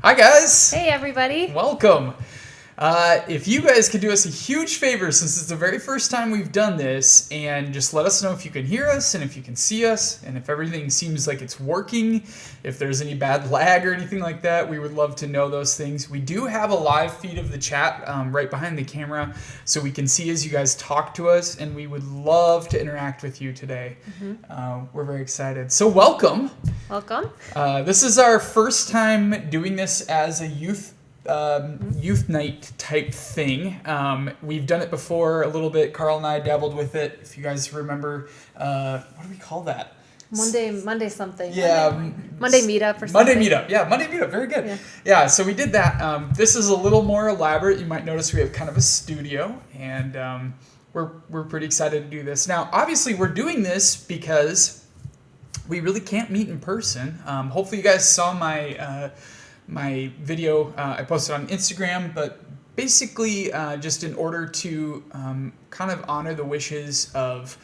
Hi, guys. Hey, everybody. Welcome. If you guys could do us a huge favor, since it's the very first time we've done this, and just let us know if you can hear us and if you can see us, and if everything seems like it's working, if there's any bad lag or anything like that, we would love to know those things. We do have a live feed of the chat right behind the camera, so we can see as you guys talk to us, and we would love to interact with you today. We're very excited. So welcome. Welcome. This is our first time doing this as a youth night type thing. We've done it before a little bit. Carl and I dabbled with it. If you guys remember, what do we call that? Monday something. Yeah. Monday meetup or something. Monday meetup. Yeah, Monday meetup. Very good. Yeah, so we did that. This is a little more elaborate. You might notice we have kind of a studio, and we're pretty excited to do this. Now, obviously, we're doing this because we really can't meet in person. Hopefully, you guys saw my video I posted on Instagram, but basically just in order to kind of honor the wishes of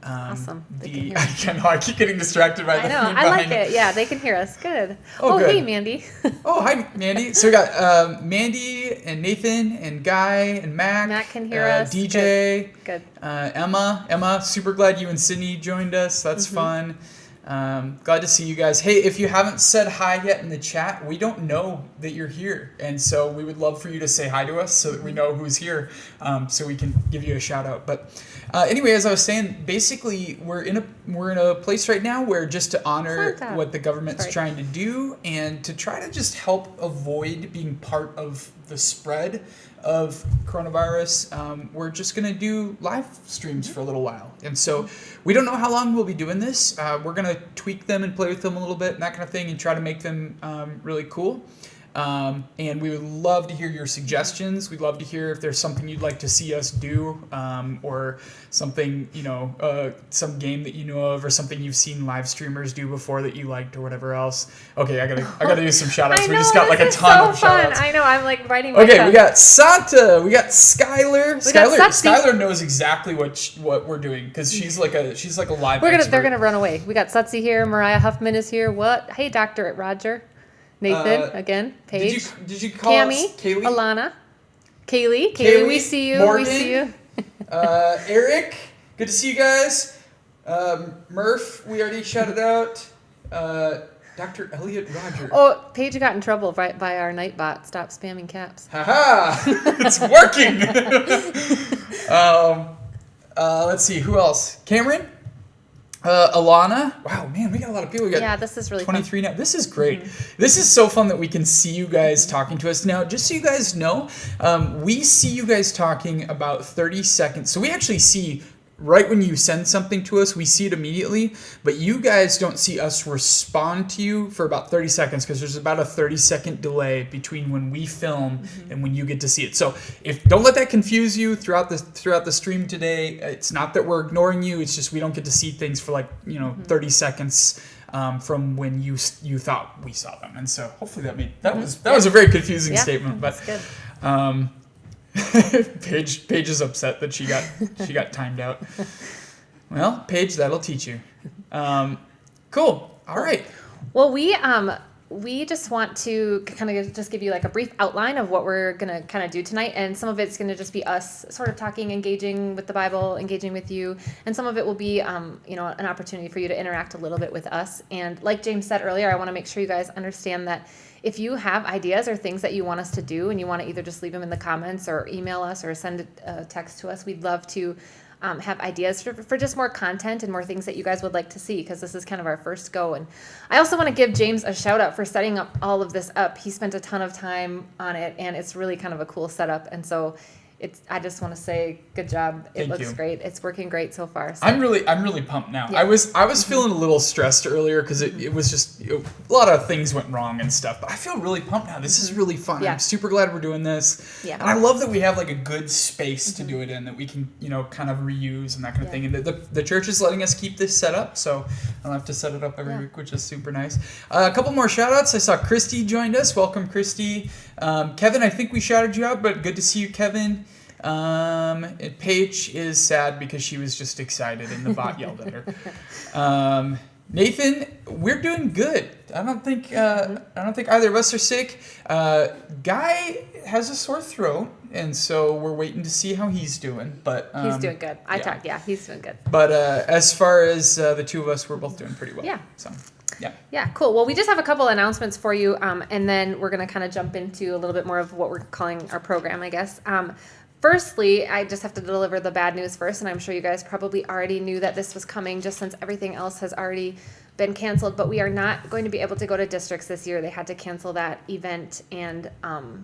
Awesome. I keep getting distracted by the I know. feed I like behind it. Yeah, they can hear us. Good. Good. Hey, Mandy. Oh, hi, Mandy. So we got Mandy and Nathan and Guy and Mac. Mac can hear us. DJ. Good. Emma, super glad you and Sydney joined us. That's fun. Glad to see you guys. Hey, if you haven't said hi yet in the chat, we don't know that you're here, and so we would love for you to say hi to us so that we know who's here, so we can give you a shout out. But anyway, as I was saying, basically we're in a place right now where just to honor what the government's trying to do and to try to just help avoid being part of the spread of coronavirus, we're just going to do live streams for a little while. And so we don't know how long we'll be doing this. We're going to tweak them and play with them a little bit and that kind of thing and try to make them really cool. And we would love to hear your suggestions. We'd love to hear if there's something you'd like to see us do, or something, some game that you know of, or something you've seen live streamers do before that you liked, or whatever else. Okay, I gotta do some shout outs. We just got like a ton of shout outs. I know, I'm like writing my Okay, we got Santa, we got Skylar. Skylar knows exactly what we're doing because she's like a live expert. They're gonna run away. We got Sutzi here. Mariah Huffman is here. What? Hey, Dr. Roger. Nathan, again, Paige. Did you call Cammie, us Kaylee? Alana, Kaylee, we see you. Morgan, we see you. Eric, good to see you guys. Murph, we already shouted out. Dr. Elliot Roger. Oh, Paige got in trouble by our Nightbot. Stop spamming caps. Haha, it's working. Let's see, who else? Cameron? Alana. Wow, man, we got a lot of people. We got this is really 23 fun. now. This is great. This is so fun that we can see you guys talking to us. Now, just so you guys know, we see you guys talking about 30 seconds. So we actually see right when you send something to us, we see it immediately, but you guys don't see us respond to you for about 30 seconds because there's about a 30-second delay between when we film and when you get to see it. So don't let that confuse you throughout the stream today. It's not that we're ignoring you. It's just we don't get to see things for 30 seconds from when you thought we saw them. And so hopefully that was a very confusing statement, but that's good. Paige is upset that she got timed out. Well, Paige, that'll teach you. Cool. All right. Well, we just want to kind of just give you like a brief outline of what we're going to kind of do tonight. And some of it's going to just be us sort of talking, engaging with the Bible, engaging with you. And some of it will be, an opportunity for you to interact a little bit with us. And like James said earlier, I want to make sure you guys understand that if you have ideas or things that you want us to do and you want to either just leave them in the comments or email us or send a text to us, we'd love to have ideas for just more content and more things that you guys would like to see because this is kind of our first go. And I also want to give James a shout out for setting up all of this up. He spent a ton of time on it and it's really kind of a cool setup. And so I just want to say good job. It looks great. It's working great so far. So. I'm really pumped now. Yeah. I was feeling a little stressed earlier because it was just a lot of things went wrong and stuff. But I feel really pumped now. This is really fun. Yeah. I'm super glad we're doing this. Yeah. And I love that we have like a good space to do it in that we can kind of reuse and that kind of thing. And the church is letting us keep this set up, so I don't have to set it up every week, which is super nice. A couple more shout outs. I saw Christy joined us. Welcome, Christy. Kevin, I think we shouted you out, but good to see you, Kevin. Paige is sad because she was just excited and the bot yelled at her. Nathan, we're doing good. I don't think either of us are sick. Guy has a sore throat, and so we're waiting to see how he's doing. But He's doing good. He's doing good. But as far as the two of us, we're both doing pretty well. Yeah. So, yeah. Yeah, cool. Well, we just have a couple announcements for you, and then we're going to kind of jump into a little bit more of what we're calling our program, I guess. Firstly, I just have to deliver the bad news first, and I'm sure you guys probably already knew that this was coming just since everything else has already been canceled, but we are not going to be able to go to districts this year. They had to cancel that event, and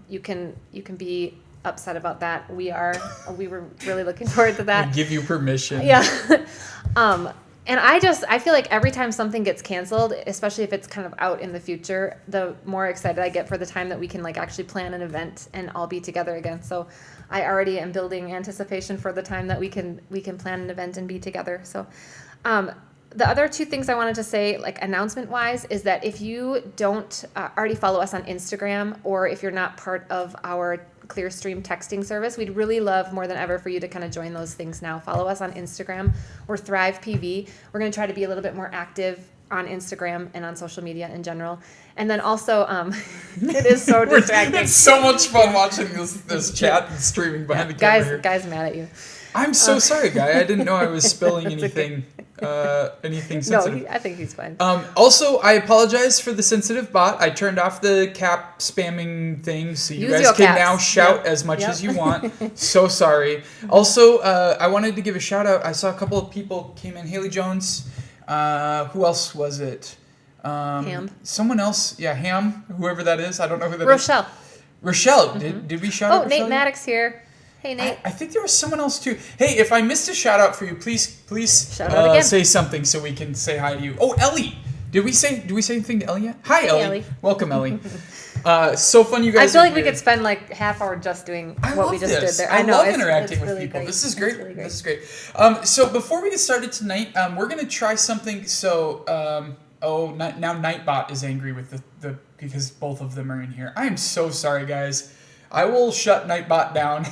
you can be upset about that. We were really looking forward to that. We give you permission. Yeah. And I feel like every time something gets canceled, especially if it's kind of out in the future, the more excited I get for the time that we can like actually plan an event and all be together again. So I already am building anticipation for the time that we can plan an event and be together. So the other two things I wanted to say, like announcement wise, is that if you don't already follow us on Instagram, or if you're not part of our Clearstream texting service, we'd really love more than ever for you to kind of join those things now. Follow us on Instagram. We're Thrive PV. We're going to try to be a little bit more active on Instagram and on social media in general. And then also, it is so distracting. It's so much fun watching this chat and streaming behind the camera here. Guys mad at you. I'm so sorry, Guy. I didn't know I was spilling anything sensitive. No, I think he's fine. Also, I apologize for the sensitive bot. I turned off the cap spamming thing, so you guys can now shout as much as you want. So sorry. Also, I wanted to give a shout out. I saw a couple of people came in. Haley Jones. Who else was it? Ham. Someone else. Yeah, Ham. Whoever that is. I don't know who that is. Rochelle. Rochelle. Mm-hmm. Did we shout out Rochelle? Nate Maddox here. Hey, Nate. I think there was someone else too. Hey, if I missed a shout out for you, please shout out again. Say something so we can say hi to you. Oh, Ellie. Did we say anything to Ellie yet? Hi, Ellie. Welcome, Ellie. So fun you guys. I feel like we could spend like half hour just doing what we just did there. I know. Love interacting with really people. Great. This is great. Really great. This is great. So before we get started tonight, we're gonna try something. So now Nightbot is angry with the because both of them are in here. I am so sorry, guys. I will shut Nightbot down.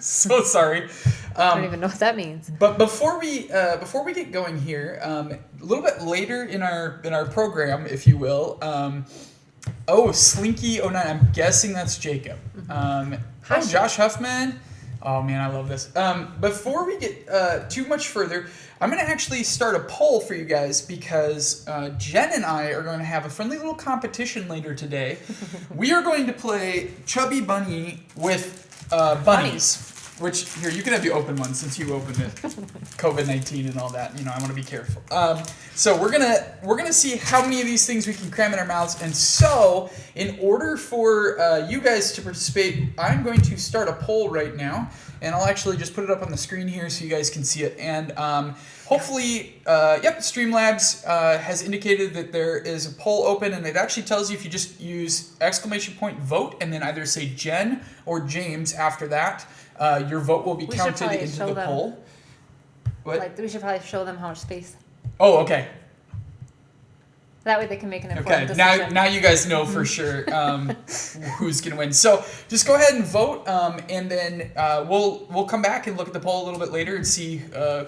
So sorry. I don't even know what that means. But before we get going here, a little bit later in our program, if you will. Slinky09. I'm guessing that's Jacob. Josh Huffman. Oh man, I love this. Before we get too much further, I'm going to actually start a poll for you guys because Jen and I are going to have a friendly little competition later today. We are going to play Chubby Bunny with bunnies. Which, here, you can have the open one since you opened it. COVID-19 and all that. You know, I want to be careful. So we're gonna see how many of these things we can cram in our mouths. And so, in order for you guys to participate, I'm going to start a poll right now. And I'll actually just put it up on the screen here so you guys can see it. And hopefully, Streamlabs has indicated that there is a poll open. And it actually tells you if you just use !vote and then either say Jen or James after that. Your vote will be counted into the poll. What? We should probably show them how much space. Oh, okay. That way they can make an informed decision. Okay, now you guys know for sure who's going to win. So just go ahead and vote, and then we'll come back and look at the poll a little bit later and see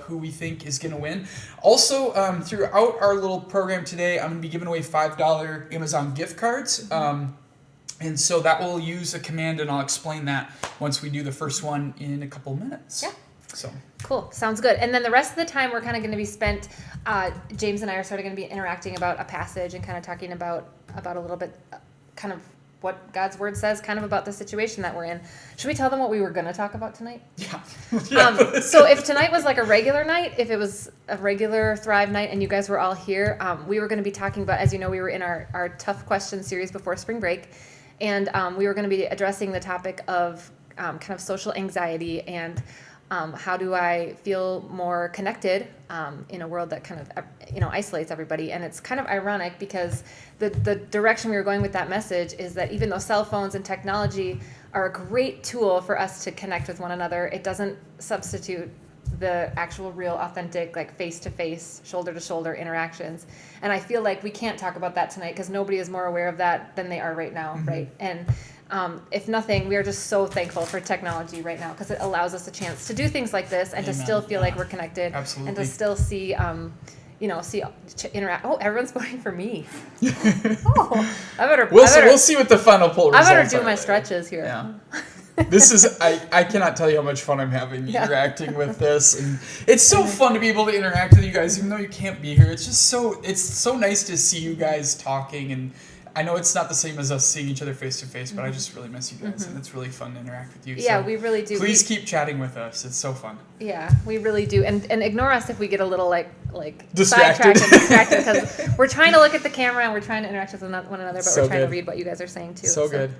who we think is going to win. Also, throughout our little program today, I'm going to be giving away $5 Amazon gift cards. And so that will use a command, and I'll explain that once we do the first one in a couple minutes. Yeah. So. Cool. Sounds good. And then the rest of the time we're kind of going to be spent, James and I are sort of going to be interacting about a passage and kind of talking about a little bit kind of what God's word says kind of about the situation that we're in. Should we tell them what we were going to talk about tonight? Yeah. So if tonight was like a regular night, if it was a regular Thrive night and you guys were all here, we were going to be talking about, as you know, we were in our Tough Questions series before spring break. And we were going to be addressing the topic of kind of social anxiety and how do I feel more connected in a world that kind of isolates everybody. And it's kind of ironic because the direction we were going with that message is that even though cell phones and technology are a great tool for us to connect with one another, it doesn't substitute the actual real authentic like face-to-face shoulder-to-shoulder interactions. And I feel like we can't talk about that tonight because nobody is more aware of that than they are right now. Mm-hmm. Right. And if nothing, we are just so thankful for technology right now because it allows us a chance to do things like this and to still feel like we're connected. Absolutely. And to still see see, interact. Oh, everyone's voting for me. Oh, I better. We'll see what the final poll results I better do are my later. stretches here. Yeah. This is I cannot tell you how much fun I'm having interacting with this, and it's so fun to be able to interact with you guys even though you can't be here. It's so nice to see you guys talking, and I know it's not the same as us seeing each other face to face, but I just really miss you guys, and it's really fun to interact with you. Yeah, so we really do. Please keep chatting with us. It's so fun. Yeah, we really do, and ignore us if we get a little like Distracted. sidetracked and distracted because we're trying to look at the camera and we're trying to interact with one another, but So we're trying good. to read what you guys are saying too. So good.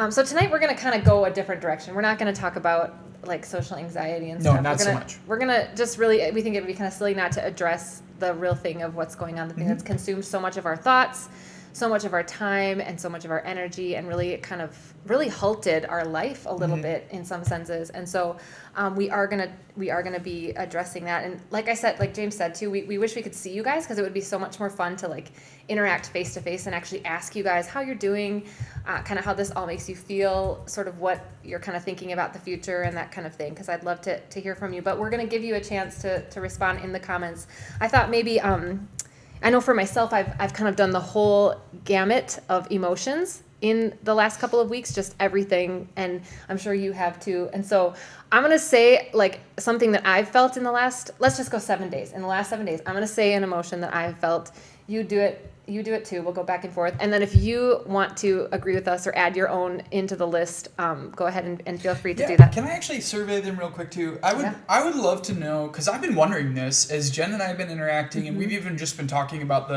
So tonight we're going to kind of go a different direction. We're not going to talk about like social anxiety and No, stuff. not so much. We're going to just really, we think it would be kind of silly not to address the real thing of what's going on, the thing that's consumed so much of our thoughts, so much of our time, and so much of our energy, and really kind of really halted our life a little bit in some senses. And so we are gonna be addressing that. And like I said, like James said too, we wish we could see you guys because it would be so much more fun to like interact face to face and actually ask you guys how you're doing, kind of how this all makes you feel, sort of what you're kind of thinking about the future and that kind of thing. Because I'd love to hear from you. But we're gonna give you a chance to respond in the comments. I thought maybe. I know for myself, I've kind of done the whole gamut of emotions in the last couple of weeks, just everything, and I'm sure you have too. And so I'm gonna say like something that I've felt in the last, let's just go 7 days. In the last 7 days, I'm gonna say an emotion that I've felt. You do it too. We'll go back and forth. And then if you want to agree with us or add your own into the list, go ahead and feel free to do that. Can I actually survey them real quick too? I would love to know, because I've been wondering this as Jen and I have been interacting, and we've even just been talking about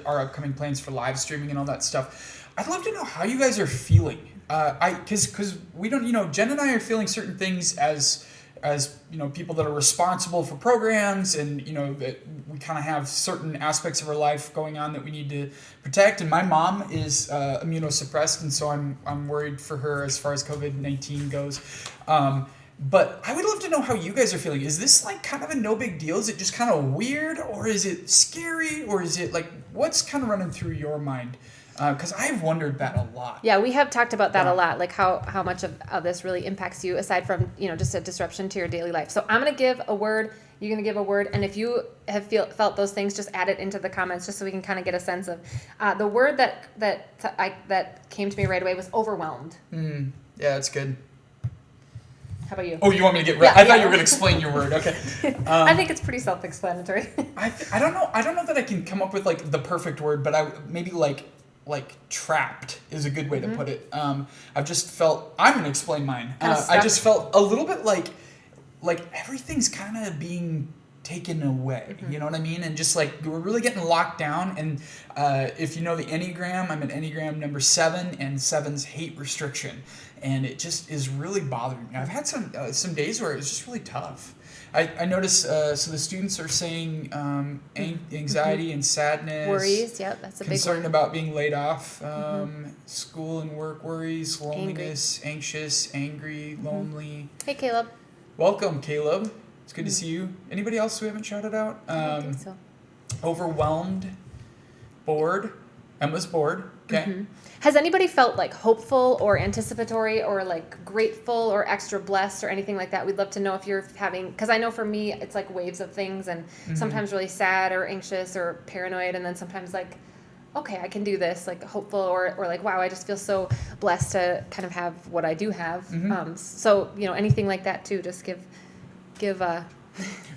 our upcoming plans for live streaming and all that stuff. I'd love to know how you guys are feeling. Because we don't, Jen and I are feeling certain things as people that are responsible for programs, and that we kind of have certain aspects of our life going on that we need to protect. And my mom is immunosuppressed, and so I'm worried for her as far as COVID-19 goes. But I would love to know how you guys are feeling. Is this like kind of a no big deal? Is it just kind of weird, or is it scary, or is it like what's kind of running through your mind? Because I've wondered that a lot. Yeah, we have talked about that a lot, like how much of this really impacts you, aside from just a disruption to your daily life. So I'm gonna give a word, you're gonna give a word, and if you have felt those things, just add it into the comments, just so we can kind of get a sense of the word that came to me right away was overwhelmed. Yeah, that's good. How about you? Oh, you want me to get? Yeah, I thought you were gonna explain your word. Okay. I think it's pretty self-explanatory. I don't know that I can come up with like the perfect word, but maybe like trapped is a good way to put it. I've just felt, I'm gonna explain mine. I just felt a little bit like everything's kind of being taken away. You know what I mean? And just like we're really getting locked down. And if you know the Enneagram, I'm an Enneagram number 7, and 7's hate restriction, and it just is really bothering me. I've had some days where it's just really tough. I noticed, so the students are saying anxiety and sadness. Worries, yep, that's a big one. Concern about being laid off, school and work worries, loneliness, anxious, angry, lonely. Hey, Caleb. Welcome, Caleb. It's good to see you. Anybody else we haven't shouted out? I don't think so. Overwhelmed, bored. Emma's bored. Okay. Has anybody felt like hopeful or anticipatory or like grateful or extra blessed or anything like that? We'd love to know if you're having, because I know for me it's like waves of things, and sometimes really sad or anxious or paranoid, and then sometimes like, okay, I can do this, like hopeful or like, wow, I just feel so blessed to kind of have what I do have. So anything like that too, just give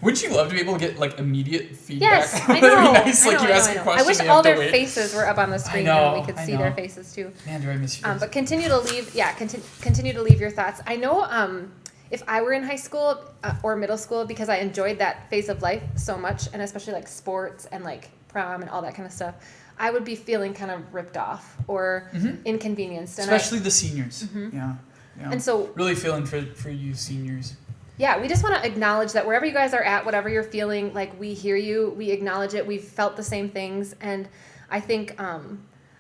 Wouldn't you love to be able to get like immediate feedback? Yes, I know. That'd be nice. I Like know, you ask I a know. question. I wish you all have to their wait. faces were up on the screen and we could see their faces too. Man, do I miss you guys. But continue to leave your thoughts. I know if I were in high school or middle school, because I enjoyed that phase of life so much, and especially like sports and like prom and all that kind of stuff, I would be feeling kind of ripped off or inconvenienced. Especially the seniors. Yeah. And so really feeling for you seniors. Yeah, we just want to acknowledge that wherever you guys are at, whatever you're feeling, like we hear you, we acknowledge it, we've felt the same things, and I think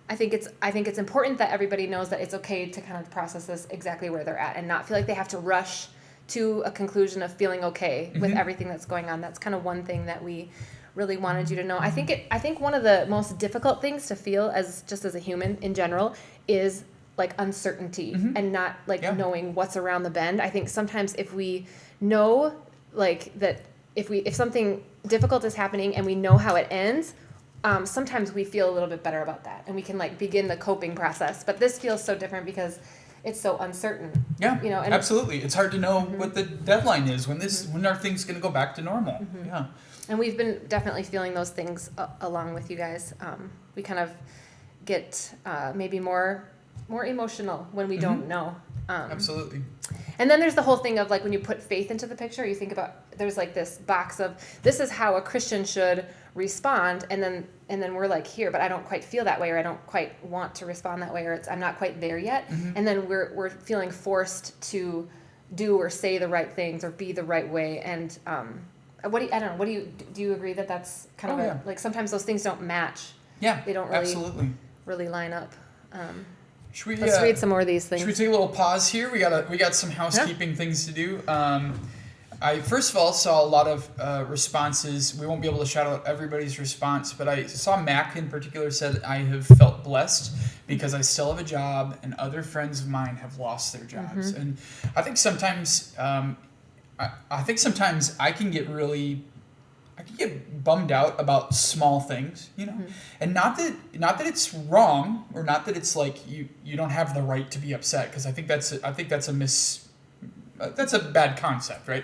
it's important that everybody knows that it's okay to kind of process this exactly where they're at and not feel like they have to rush to a conclusion of feeling okay with everything that's going on. That's kind of one thing that we really wanted you to know. I think one of the most difficult things to feel as a human in general is like uncertainty and not like knowing what's around the bend. I think sometimes if we know like that if something difficult is happening and we know how it ends, sometimes we feel a little bit better about that, and we can like begin the coping process. But this feels so different because it's so uncertain. Yeah, you know, and absolutely. It's hard to know what the deadline is, when are things going to go back to normal. Yeah. And we've been definitely feeling those things along with you guys. We kind of get maybe more emotional when we don't know. Absolutely. And then there's the whole thing of like when you put faith into the picture, you think about there's like this box of this is how a Christian should respond, and then we're like here, but I don't quite feel that way, or I don't quite want to respond that way, or I'm not quite there yet. And then we're feeling forced to do or say the right things or be the right way. And I don't know. What do you agree that that's kind of like sometimes those things don't match? Yeah, they don't really line up. Let's read some more of these things. Should we take a little pause here? We got some housekeeping things to do. I first of all saw a lot of responses. We won't be able to shout out everybody's response, but I saw Mac in particular said, I have felt blessed because I still have a job and other friends of mine have lost their jobs. And I think sometimes I can get bummed out about small things, you know, and not that it's wrong, or not that it's like you don't have the right to be upset, because I think that's a bad concept, right?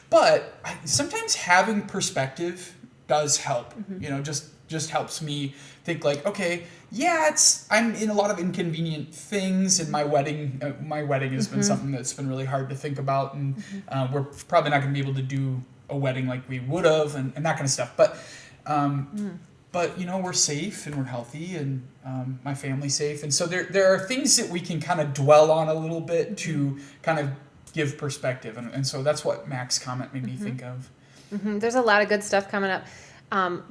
But sometimes having perspective does help. You know, just helps me think like, okay, yeah, I'm in a lot of inconvenient things, and my wedding has been something that's been really hard to think about, and we're probably not going to be able to do a wedding like we would have, and that kind of stuff. But you know, we're safe and we're healthy, and my family's safe, and so there are things that we can kind of dwell on a little bit to kind of give perspective, and so that's what Mac's comment made me think of. There's a lot of good stuff coming up.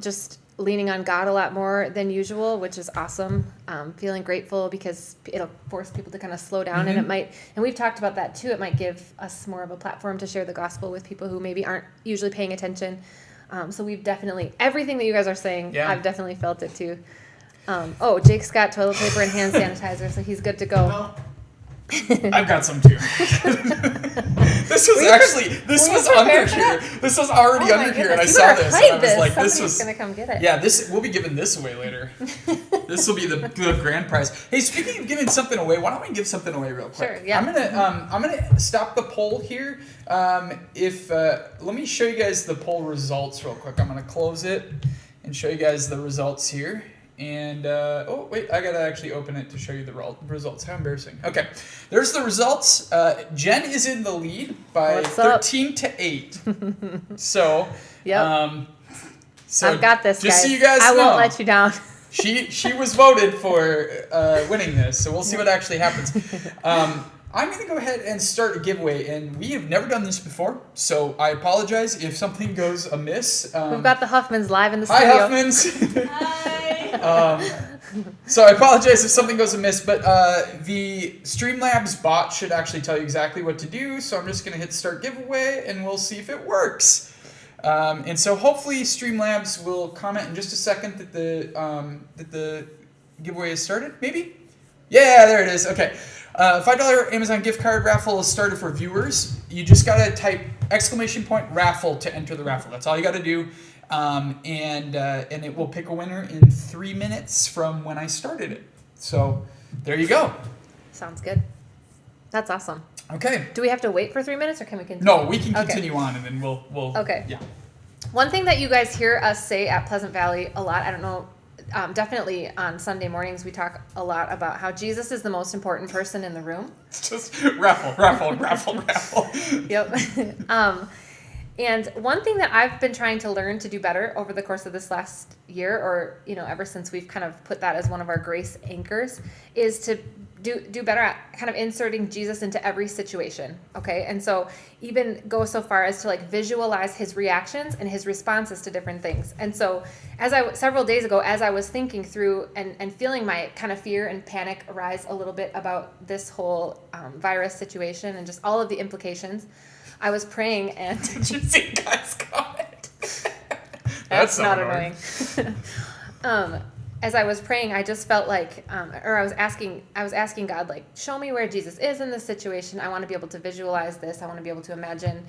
Just leaning on God a lot more than usual, which is awesome. Feeling grateful because it'll force people to kind of slow down, and and we've talked about that too, it might give us more of a platform to share the gospel with people who maybe aren't usually paying attention. So we've definitely, everything that you guys are saying, I've definitely felt it too. Jake's got toilet paper and hand sanitizer, so he's good to go. Well, I've got some too. This was under here. This was already under here, and I saw this, and I was like, "This was gonna come get it." Yeah, we'll be giving this away later. This will be the grand prize. Hey, speaking of giving something away, why don't we give something away real quick? Sure. Yeah. I'm gonna stop the poll here. Let me show you guys the poll results real quick. I'm gonna close it and show you guys the results here. And, I gotta actually open it to show you the results. How embarrassing. Okay, there's the results. Jen is in the lead by 13-8. So, so I've got this, just guys. So you guys I know, won't let you down. She was voted for winning this, so we'll see what actually happens. I'm going to go ahead and start a giveaway, and we have never done this before, so I apologize if something goes amiss. We've got the Huffmans live in the studio. Hi, Huffmans. Hi. So I apologize if something goes amiss, but the Streamlabs bot should actually tell you exactly what to do, so I'm just going to hit start giveaway, and we'll see if it works. And so hopefully Streamlabs will comment in just a second that the giveaway is started, maybe? Yeah, there it is. Okay. $5 Amazon gift card raffle is started for viewers. You just got to type !raffle to enter the raffle. That's all you got to do. And it will pick a winner in 3 minutes from when I started it. So there you go. Sounds good. That's awesome. Okay. Do we have to wait for 3 minutes, or can we continue? No, we can continue on, and then we'll. Okay. Yeah. One thing that you guys hear us say at Pleasant Valley a lot, I don't know, definitely on Sunday mornings, we talk a lot about how Jesus is the most important person in the room. It's just raffle. Yep. And one thing that I've been trying to learn to do better over the course of this last year, or ever since we've kind of put that as one of our grace anchors, is to do better at kind of inserting Jesus into every situation. Okay, and so even go so far as to like visualize his reactions and his responses to different things. And so several days ago, as I was thinking through and feeling my kind of fear and panic arise a little bit about this whole virus situation and just all of the implications, I was praying, and did you see Guy's comment? That's not annoying. As I was praying, I just felt like, I was asking God, like, show me where Jesus is in this situation. I want to be able to visualize this. I want to be able to imagine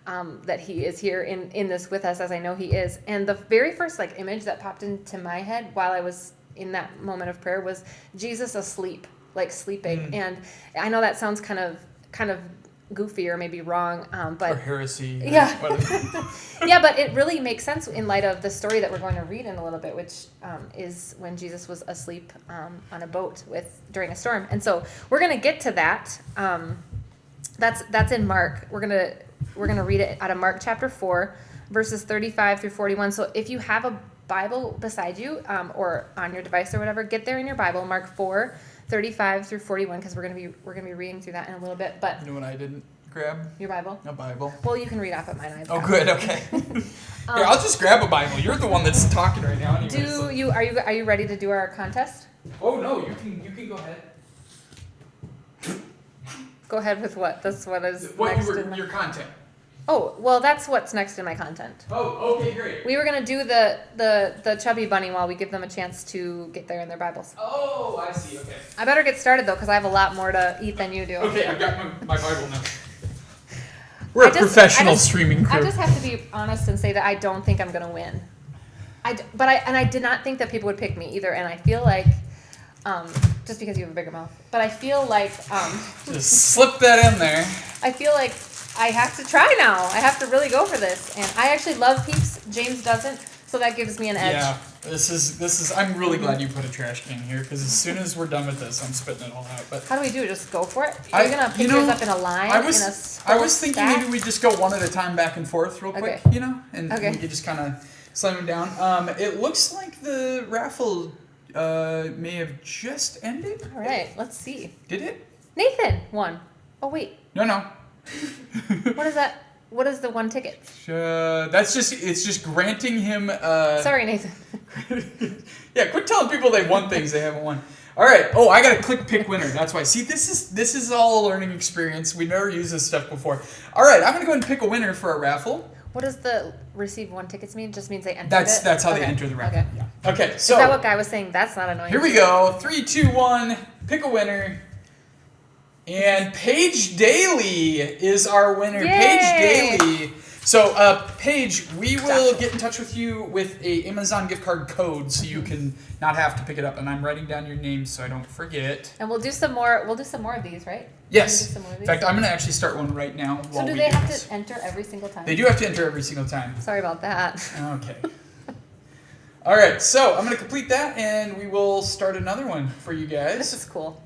that he is here in this with us, as I know he is. And the very first like image that popped into my head while I was in that moment of prayer was Jesus asleep, like sleeping. And I know that sounds kind of goofy or maybe wrong, but or heresy. Yeah. Yeah, but it really makes sense in light of the story that we're going to read in a little bit, which is when Jesus was asleep on a boat during a storm. And so we're going to get to that. That's in Mark. We're gonna read it out of Mark chapter 4, verses 35 through 41. So if you have a Bible beside you or on your device or whatever, get there in your Bible, Mark 4, 35 through 41, because we're gonna be reading through that in a little bit. But You know what I didn't grab? your Bible. A Bible. Well, you can read off of mine. Oh, good. Okay. Here, I'll just grab a Bible. You're the one that's talking right now. Anyway, Are you ready to do our contest? Oh no, you can go ahead. Go ahead with what? That's what is next in Your content. Oh, well, that's what's next in my content. Oh, okay, great. We were gonna do the chubby bunny while we give them a chance to get there in their Bibles. Oh, I see. Okay. I better get started though, because I have a lot more to eat than you do. Okay, I've got my Bible now. We're a professional streaming crew. I just have to be honest and say that I don't think I'm gonna win. I did not think that people would pick me either, and I feel like just because you have a bigger mouth, but I feel like just slip that in there. I feel like I have to try now. I have to really go for this, and I actually love Peeps. James doesn't, so that gives me an edge. Yeah, this is. I'm really glad you put a trash can here, because as soon as we're done with this, I'm spitting it all out. But how do we do it? Just go for it? Are you gonna pick yours up in a line? I was thinking maybe we just go one at a time, back and forth, real quick. Okay. And we could just kind of slam them down. It looks like the raffle may have just ended. All right, let's see. Did it? Nathan won. Oh wait. No. What is that? What is the one ticket? It's just granting him. Sorry, Nathan. Yeah, quit telling people they won things they haven't won. All right. Oh, I gotta click pick winner. That's why. See, this is all a learning experience. We never used this stuff before. All right, I'm gonna go ahead and pick a winner for a raffle. What does the receive one tickets mean? It just means they entered it? That's how they enter the raffle. Okay. Yeah. Okay. So is that what Guy was saying? That's not annoying. Here we go. 3, 2, 1. Pick a winner. And Paige Daly is our winner. Yay! Paige Daly. So, Paige, we will get in touch with you with a Amazon gift card code so you can not have to pick it up. And I'm writing down your name so I don't forget. And we'll do some more. We'll do some more of these, right? Yes. Some more of In these? fact, I'm going to actually start one right now. So do they have to enter every single time? They do have to enter every single time. Sorry about that. Okay. All right. So I'm going to complete that, and we will start another one for you guys. This is cool.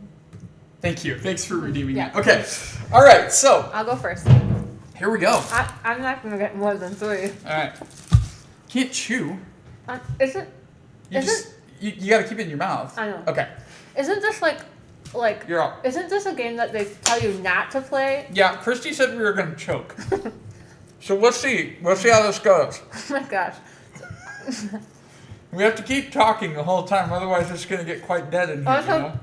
Thank you. Thanks for redeeming Yeah. that. Okay. All right. So I'll go first. here we go. I'm not going to get more than 3. All right. Can't chew. Isn't You got to keep it in your mouth. I know. Okay. Isn't this like You're out. isn't this a game that they tell you not to play? Yeah. Christy said we were gonna choke. So we'll see. We'll see how this goes. Oh my gosh. We have to keep talking the whole time, otherwise it's gonna get quite dead in here. Also-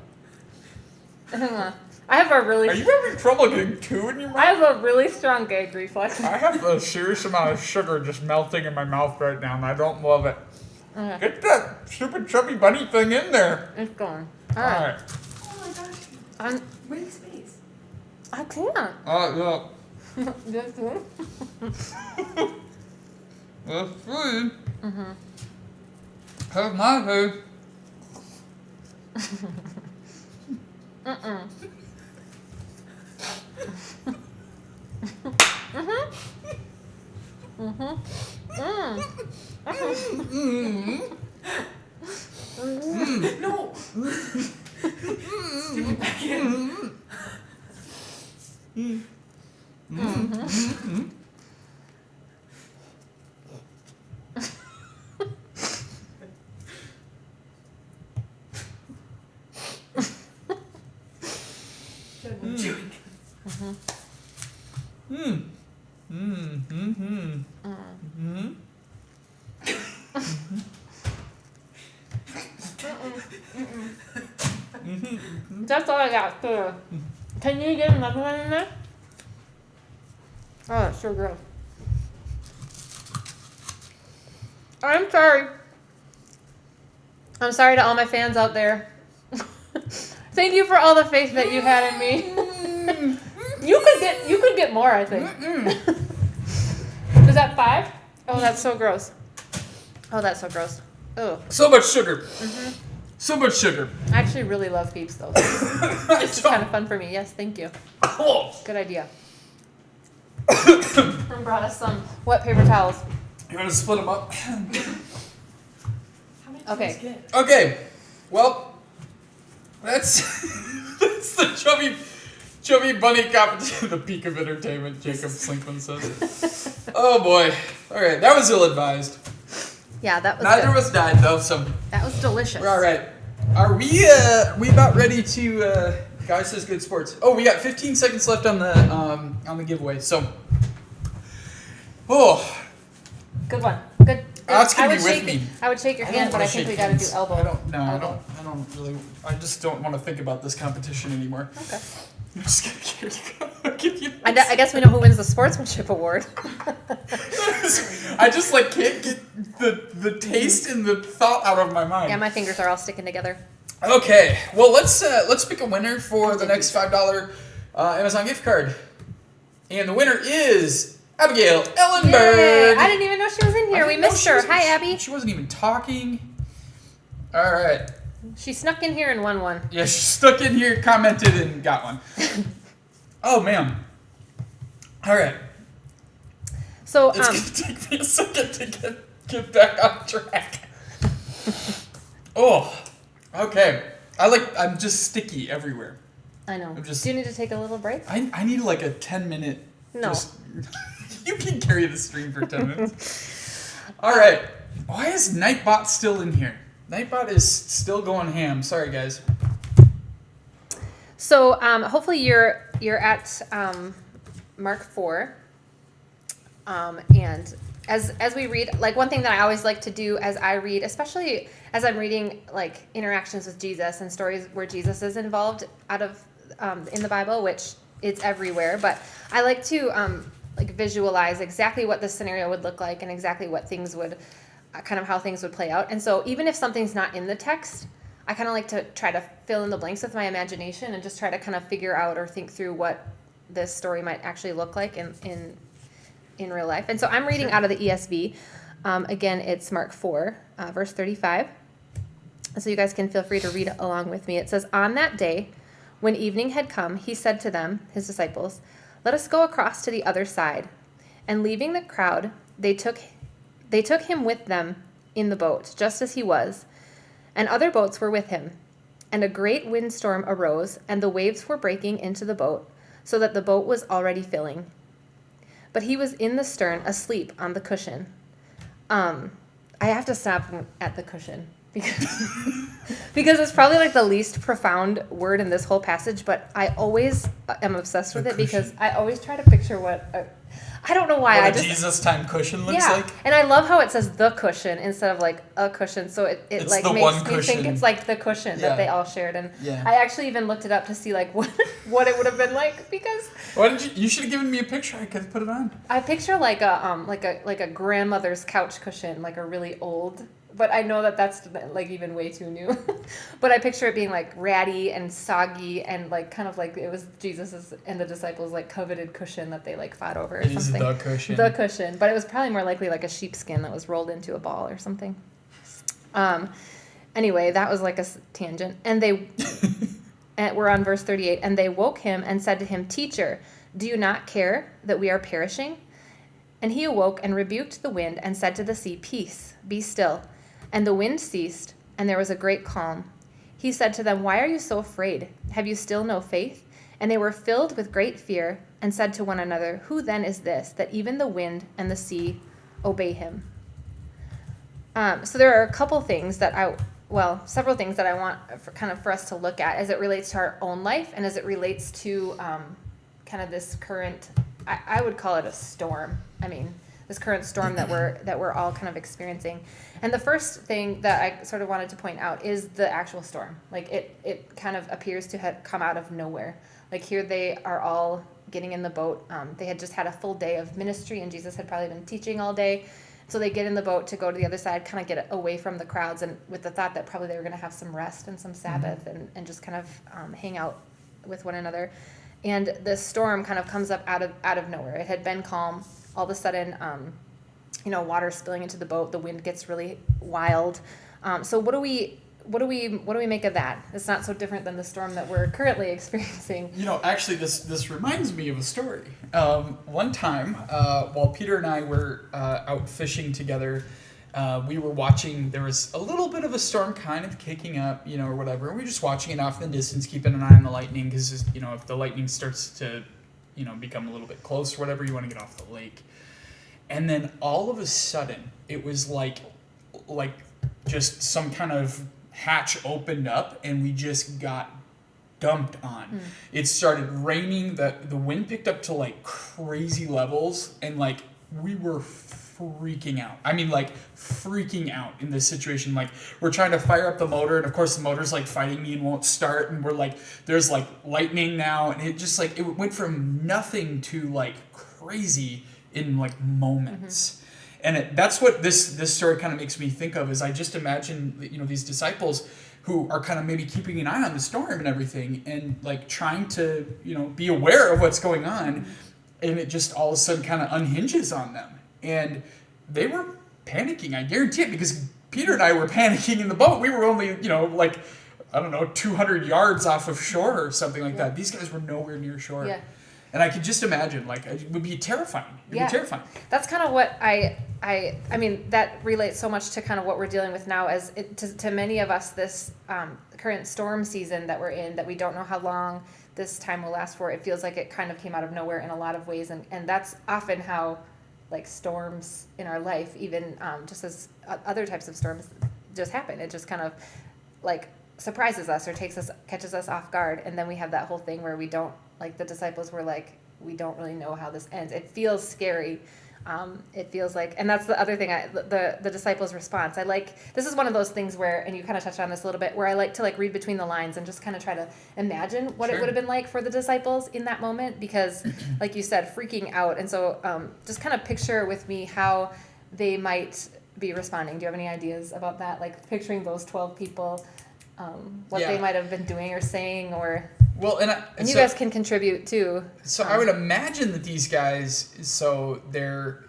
Hang on. I have a really Are you having trouble getting two in your I mouth? have a really strong gag reflex. I have a serious amount of sugar just melting in my mouth right now, and I don't love it. Okay. Get that stupid chubby bunny thing in there. It's going. All Alright. right. Oh my gosh. I'm Make space. I can't. Yeah. This one? That's food. Have my food. No. Stick it back in. Chewing. That's all I got. Too. Can you get another one in there? Oh, it's so gross. I'm sorry. I'm sorry to all my fans out there. Thank you for all the faith that you had in me. You could get more, I think. Is that 5? Oh, that's so gross. Oh, that's so gross. Oh, So much sugar. So much sugar. I actually really love Peeps though. I This is kind of fun for me. Yes, thank you. Oh. Good idea. And brought us some wet paper towels. You want to split them up? How many do Okay. you guys get? Okay. Well, that's that's the chubby bunny competition. The peak of entertainment, Jacob Slinkman says. Oh boy. All right, that was ill-advised. Yeah, that was Neither good. of us died though, so That was delicious. we're all right. Are we about ready to? Guy says good sports. Oh, we got 15 seconds left on the giveaway. So, oh, Good one. Good. That's gonna I be would with shake me. I would shake your I hand, don't but I wanna think shake we got to do hands. elbow. I don't. No, Elbow. I don't really. I just don't want to think about this competition anymore. Okay. I'm just gonna give you. I guess we know who wins the sportsmanship award. I just like can't get the taste and the thought out of my mind. Yeah, my fingers are all sticking together. Okay, well let's pick a winner for the next $5 Amazon gift card, and the winner is Abigail Yay! Ellenberg. I didn't even know she was in I here. We didn't know missed she her. was- Hi, Abby. She wasn't even talking. All right, She snuck in here and won one. yeah, she stuck in here, commented, and got one. Oh man. All right, So, it's gonna take me a second to get back on track. Oh, okay. I'm just sticky everywhere. I know. I'm just- Do you need to take a little break? I need like a 10-minute. No. You can carry the stream for 10 minutes. All right. Why is Nightbot still in here? Nightbot is still going ham. Sorry, guys. So, hopefully you're at Mark 4. And as we read, like one thing that I always like to do as I read, especially as I'm reading like interactions with Jesus and stories where Jesus is involved out of in the Bible, which it's everywhere, but I like to like visualize exactly what the scenario would look like and exactly what things would kind of how things would play out. And so even if something's not in the text, I kind of like to try to fill in the blanks with my imagination and just try to kind of figure out or think through what this story might actually look like in real life. And so I'm reading out of the ESV. Again, it's Mark 4, verse 35. So you guys can feel free to read along with me. It says, "On that day, when evening had come, he said to them, his disciples, 'Let us go across to the other side.' And leaving the crowd, they took him with them in the boat, just as he was. And other boats were with him. And a great windstorm arose, and the waves were breaking into the boat, so that the boat was already filling. But he was in the stern, asleep on the cushion." I have to stop at the cushion because it's probably like the least profound word in this whole passage, but I always am obsessed with The it because cushion. I always try to picture I don't know why. What I a just Jesus time cushion looks yeah, like. and I love how it says the cushion instead of like a cushion, so it It's like the makes one me cushion. think it's like the cushion Yeah. that they all shared. And Yeah. I actually even looked it up to see like what it would have been like because Why did you should have given me a picture. I could have put it on. I picture like a grandmother's couch cushion, like a really old. But I know that that's like even way too new. But I picture it being like ratty and soggy and like kind of like it was Jesus's and the disciples like coveted cushion that they like fought over or It is something. the cushion. The cushion, but it was probably more likely like a sheepskin that was rolled into a ball or something. Anyway, that was like a tangent. And we're on verse 38. "And they woke him and said to him, 'Teacher, do you not care that we are perishing?' And he awoke and rebuked the wind and said to the sea, 'Peace, be still.' And the wind ceased, and there was a great calm. He said to them, 'Why are you so afraid? Have you still no faith?' And they were filled with great fear and said to one another, 'Who then is this, that even the wind and the sea obey him?'" So there are a couple things several things that I want for us to look at as it relates to our own life and as it relates to kind of this current, I would call it a storm. I mean, this current storm that we're all kind of experiencing. And the first thing that I sort of wanted to point out is the actual storm. Like it kind of appears to have come out of nowhere. Like here they are all getting in the boat. They had just had a full day of ministry and Jesus had probably been teaching all day. So they get in the boat to go to the other side, kind of get away from the crowds and with the thought that probably they were going to have some rest and some Sabbath and just kind of hang out with one another. And the storm kind of comes up out of nowhere. It had been calm all of a sudden, water spilling into the boat. The wind gets really wild. So what do we make of that? It's not so different than the storm that we're currently experiencing. Actually, this reminds me of a story. One time, while Peter and I were out fishing together, we were watching. There was a little bit of a storm kind of kicking up, or whatever. And we were just watching it off in the distance, keeping an eye on the lightning, because if the lightning starts to, become a little bit close or whatever, you want to get off the lake. And then all of a sudden, it was like just some kind of hatch opened up, and we just got dumped on. It started raining. The wind picked up to like crazy levels, and like we were freaking out. I mean, like freaking out in this situation. Like we're trying to fire up the motor, and of course the motor's like fighting me and won't start, and we're like, there's like lightning now, and it just like it went from nothing to like crazy in like moments. And that's what this story kind of makes me think of, is I just imagine, these disciples who are kind of maybe keeping an eye on the storm and everything, and like trying to, be aware of what's going on, and it just all of a sudden kind of unhinges on them. And they were panicking, I guarantee it, because Peter and I were panicking in the boat. We were only, 200 yards off of shore or something like that. These guys were nowhere near shore. Yeah. And I could just imagine, like, it would be terrifying. It would be terrifying. That's kind of what I mean, that relates so much to kind of what we're dealing with now, as to many of us, this current storm season that we're in, that we don't know how long this time will last for. It feels like it kind of came out of nowhere in a lot of ways. And that's often how, like, storms in our life, even just as other types of storms just happen. It just kind of, like, surprises us or catches us off guard. And then we have that whole thing where we don't, like the disciples were like, we don't really know how this ends. It feels scary. It feels like, and that's the other thing, the disciples' response. This is one of those things where, and you kind of touched on this a little bit, where I like to like read between the lines and just kind of try to imagine what it would have been like for the disciples in that moment, because like you said, freaking out. And so just kind of picture with me how they might be responding. Do you have any ideas about that? Like picturing those 12 people, what they might have been doing or saying, or... Well, and you guys can contribute too. So I would imagine that these guys, so they're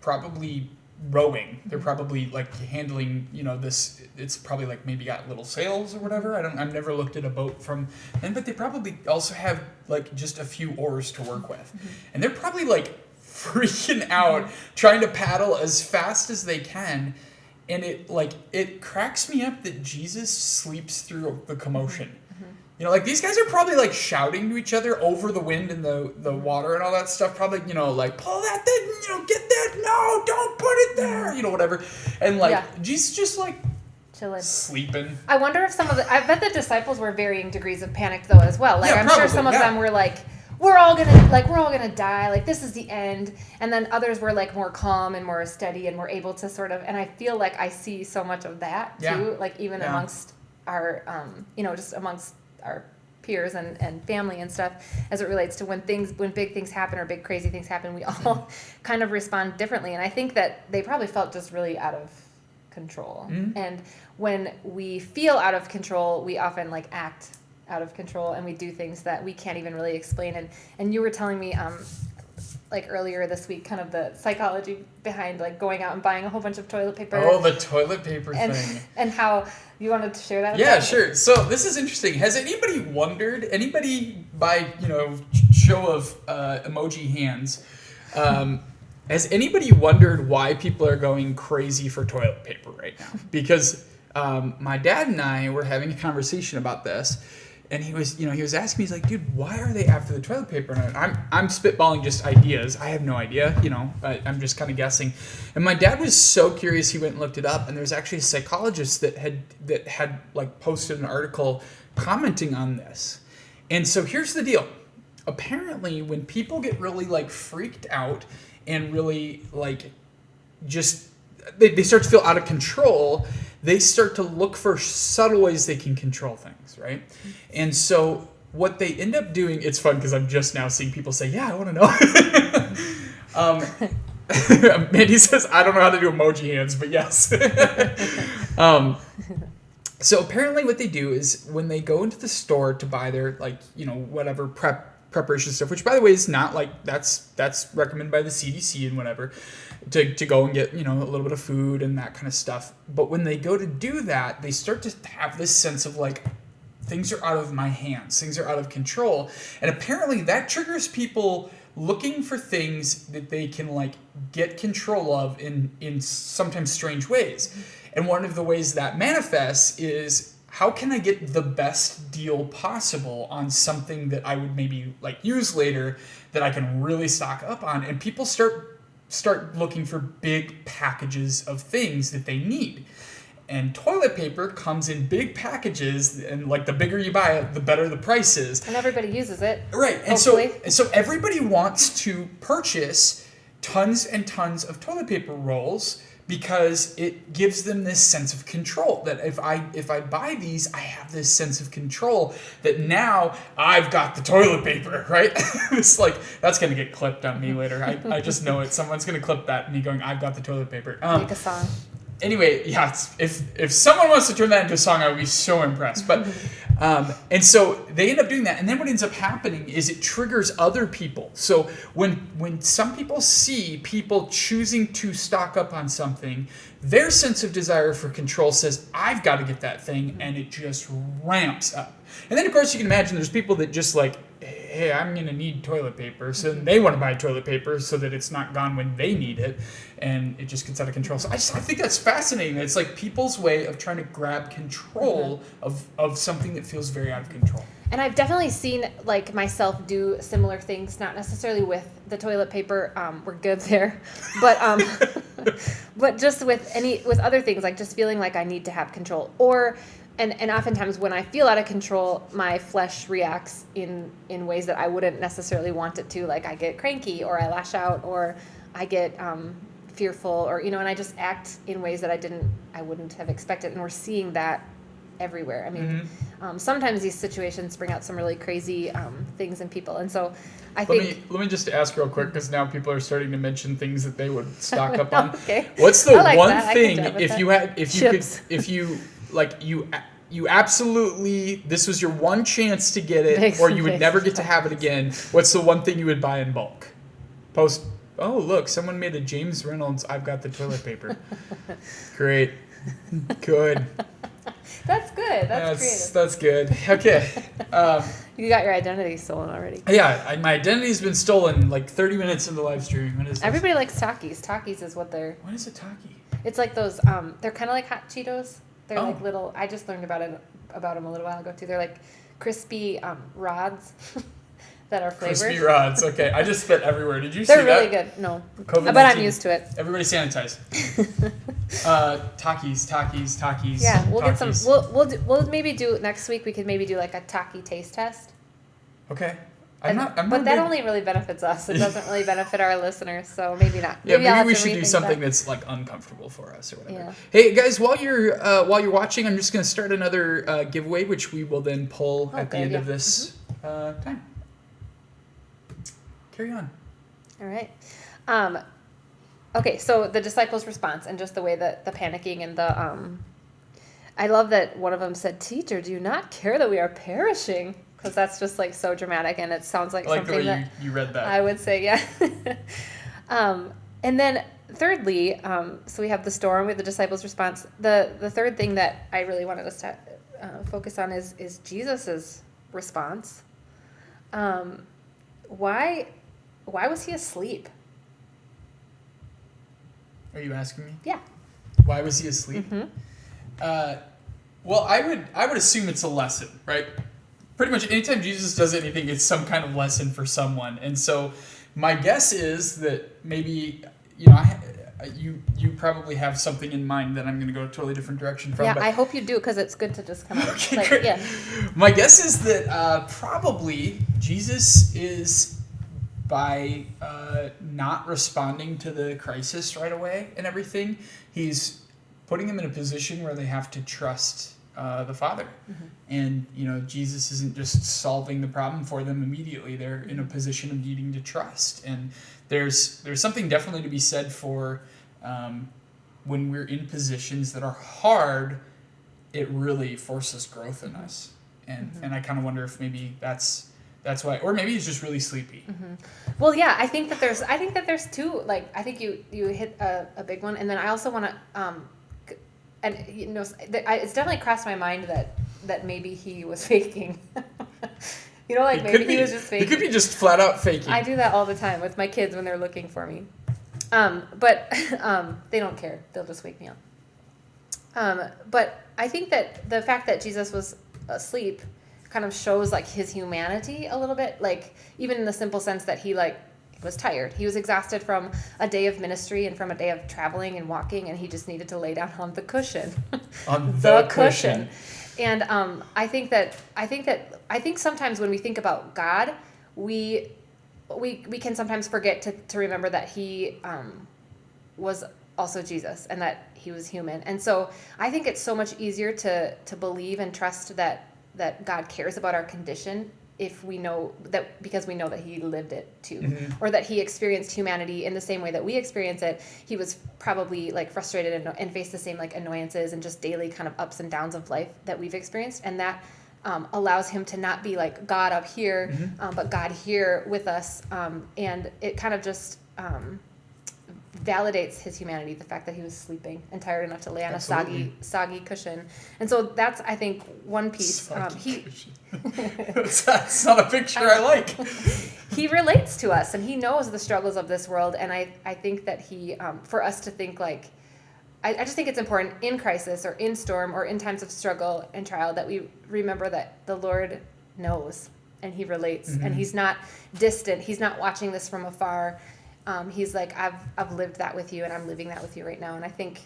probably rowing. They're probably like handling, this. It's probably like maybe got little sails or whatever. I've never looked at a boat from, but they probably also have like just a few oars to work with, and they're probably like freaking out trying to paddle as fast as they can. And it cracks me up that Jesus sleeps through the commotion. Like these guys are probably like shouting to each other over the wind and the water and all that stuff. Probably, like pull that thing, get that. No, don't put it there. Whatever. And like Jesus just like chilling, sleeping. I wonder if I bet the disciples were varying degrees of panic though as well. Like I'm sure some of them were like, we're all gonna die. Like this is the end. And then others were like more calm and more steady and were able to sort of. And I feel like I see so much of that too. Like even amongst our, just amongst our peers and family and stuff, as it relates to when big things happen or big crazy things happen, we all kind of respond differently. And I think that they probably felt just really out of control. And when we feel out of control, we often like act out of control, and we do things that we can't even really explain. And you were telling me like earlier this week, kind of the psychology behind like going out and buying a whole bunch of toilet paper. Oh, the toilet paper thing. And how you wanted to share that? Yeah, sure. So this is interesting. Has anybody wondered, by, show of emoji hands, has anybody wondered why people are going crazy for toilet paper right now? Because my dad and I were having a conversation about this. And he was asking me, he's like, dude, why are they after the toilet paper? And I'm spitballing just ideas. I have no idea, I'm just kind of guessing. And my dad was so curious, he went and looked it up. And there's actually a psychologist that had like posted an article commenting on this. And so here's the deal. Apparently, when people get really like freaked out and really like just they start to feel out of control, they start to look for subtle ways they can control things, right? And so what they end up doing, it's fun because I'm just now seeing people say, yeah, I want to know. Mandy says, I don't know how to do emoji hands, but yes. So apparently what they do is when they go into the store to buy their, like, whatever prep preparation stuff, which by the way is not like that's recommended by the CDC and whatever, to go and get, a little bit of food and that kind of stuff. But when they go to do that, they start to have this sense of like, things are out of my hands, things are out of control. And apparently that triggers people looking for things that they can like get control of in sometimes strange ways. And one of the ways that manifests is, how can I get the best deal possible on something that I would maybe like use later that I can really stock up on? And people start looking for big packages of things that they need. And toilet paper comes in big packages, and like the bigger you buy it, the better the price is. And everybody uses it. Right. And so everybody wants to purchase tons and tons of toilet paper rolls because it gives them this sense of control, that if I buy these, I have this sense of control that now I've got the toilet paper, right? It's like, that's going to get clipped on me later. I just know it. Someone's going to clip that, me going, I've got the toilet paper. Make a song. Anyway, yeah, if someone wants to turn that into a song, I would be so impressed. But and so they end up doing that, and then what ends up happening is it triggers other people. So when some people see people choosing to stock up on something, their sense of desire for control says, I've got to get that thing, and it just ramps up. And then of course you can imagine there's people that just like, hey, I'm going to need toilet paper. So then they want to buy toilet paper so that it's not gone when they need it. And it just gets out of control. So I think that's fascinating. It's like people's way of trying to grab control of something that feels very out of control. And I've definitely seen like myself do similar things, not necessarily with the toilet paper. We're good there, but but just with other things, like just feeling like I need to have control, and oftentimes when I feel out of control, my flesh reacts in ways that I wouldn't necessarily want it to. Like I get cranky, or I lash out, or I get fearful, or and I just act in ways that I wouldn't have expected. And we're seeing that everywhere. I mean, sometimes these situations bring out some really crazy things in people, and so I think. Let me just ask real quick, because now people are starting to mention things that they would stock up on. Okay. What's the like one that. thing you absolutely, this was your one chance to get it, or you would never get to have it again? What's the one thing you would buy in bulk? Oh, look, someone made a James Reynolds, I've got the toilet paper. Great. Good. That's good. That's creative. That's good. Okay. You got your identity stolen already. Yeah, my identity's been stolen like 30 minutes into live streaming. What is this? Everybody likes Takis. Takis is what they're. What is a Taki? It's like those. They're kind of like hot Cheetos. They're like little. I just learned about them a little while ago too. They're like crispy rods that are flavored. Crispy rods. Okay, I just spit everywhere. Did you see that? They're really good. No, COVID-19. but I'm used to it. Everybody sanitize. Takis. Yeah, we'll Takis. get some. We'll maybe do next week. We could maybe do like a Taki taste test. Okay. But that only really benefits us. It doesn't really benefit our listeners, so maybe not. Maybe we should do something that's like uncomfortable for us or whatever. Yeah. Hey guys, while you're watching, I'm just going to start another giveaway, which we will then pull at the end of this time. Carry on. All right. Okay, so the disciples' response and just the way that the panicking and the I love that one of them said, "Teacher, do you not care that we are perishing?" Because that's just like so dramatic, and it sounds like something the way that you read that. I would say, yeah. And then thirdly, so we have the storm with the disciples' response. The third thing that I really wanted us to focus on is Jesus's response. Why was he asleep? Are you asking me? Yeah. Why was he asleep? Mm-hmm. Well, I would assume it's a lesson, right? Pretty much anytime Jesus does anything, it's some kind of lesson for someone. And so my guess is that maybe, you probably have something in mind that I'm going to go a totally different direction from. Yeah, but I hope you do, because it's good to just kind of okay, great. yeah. My guess is that probably Jesus is, by not responding to the crisis right away and everything, he's putting them in a position where they have to trust the Father. Mm-hmm. And, Jesus isn't just solving the problem for them immediately. They're in a position of needing to trust. And there's something definitely to be said for when we're in positions that are hard, it really forces growth in us. And I kind of wonder if maybe that's that's why, or maybe he's just really sleepy. Well, yeah, I think that there's two, like, I think you hit a big one. And then I also want to, and it's definitely crossed my mind that maybe he was faking. Like maybe he was just faking. He could be just flat out faking. I do that all the time with my kids when they're looking for me. But they don't care. They'll just wake me up. But I think that the fact that Jesus was asleep kind of shows like his humanity a little bit, like even in the simple sense that he was tired. He was exhausted from a day of ministry and from a day of traveling and walking, and he just needed to lay down on the cushion. On the cushion. And I think sometimes when we think about God, we can sometimes forget to remember that he was also Jesus and that he was human. And so I think it's so much easier to believe and trust that God cares about our condition if we know that, because we know that he lived it too, or that he experienced humanity in the same way that we experience it. He was probably like frustrated and faced the same like annoyances and just daily kind of ups and downs of life that we've experienced. And that allows him to not be like God up here, but God here with us. And it kind of just validates his humanity, the fact that he was sleeping and tired enough to lay on Absolutely. a soggy cushion. And so that's, I think, one piece. That's not a picture I like. He relates to us, and he knows the struggles of this world. And I think that he, for us to think like, I just think it's important in crisis or in storm or in times of struggle and trial that we remember that the Lord knows and he relates, and he's not distant. He's not watching this from afar. He's like, I've lived that with you, and I'm living that with you right now. And I think,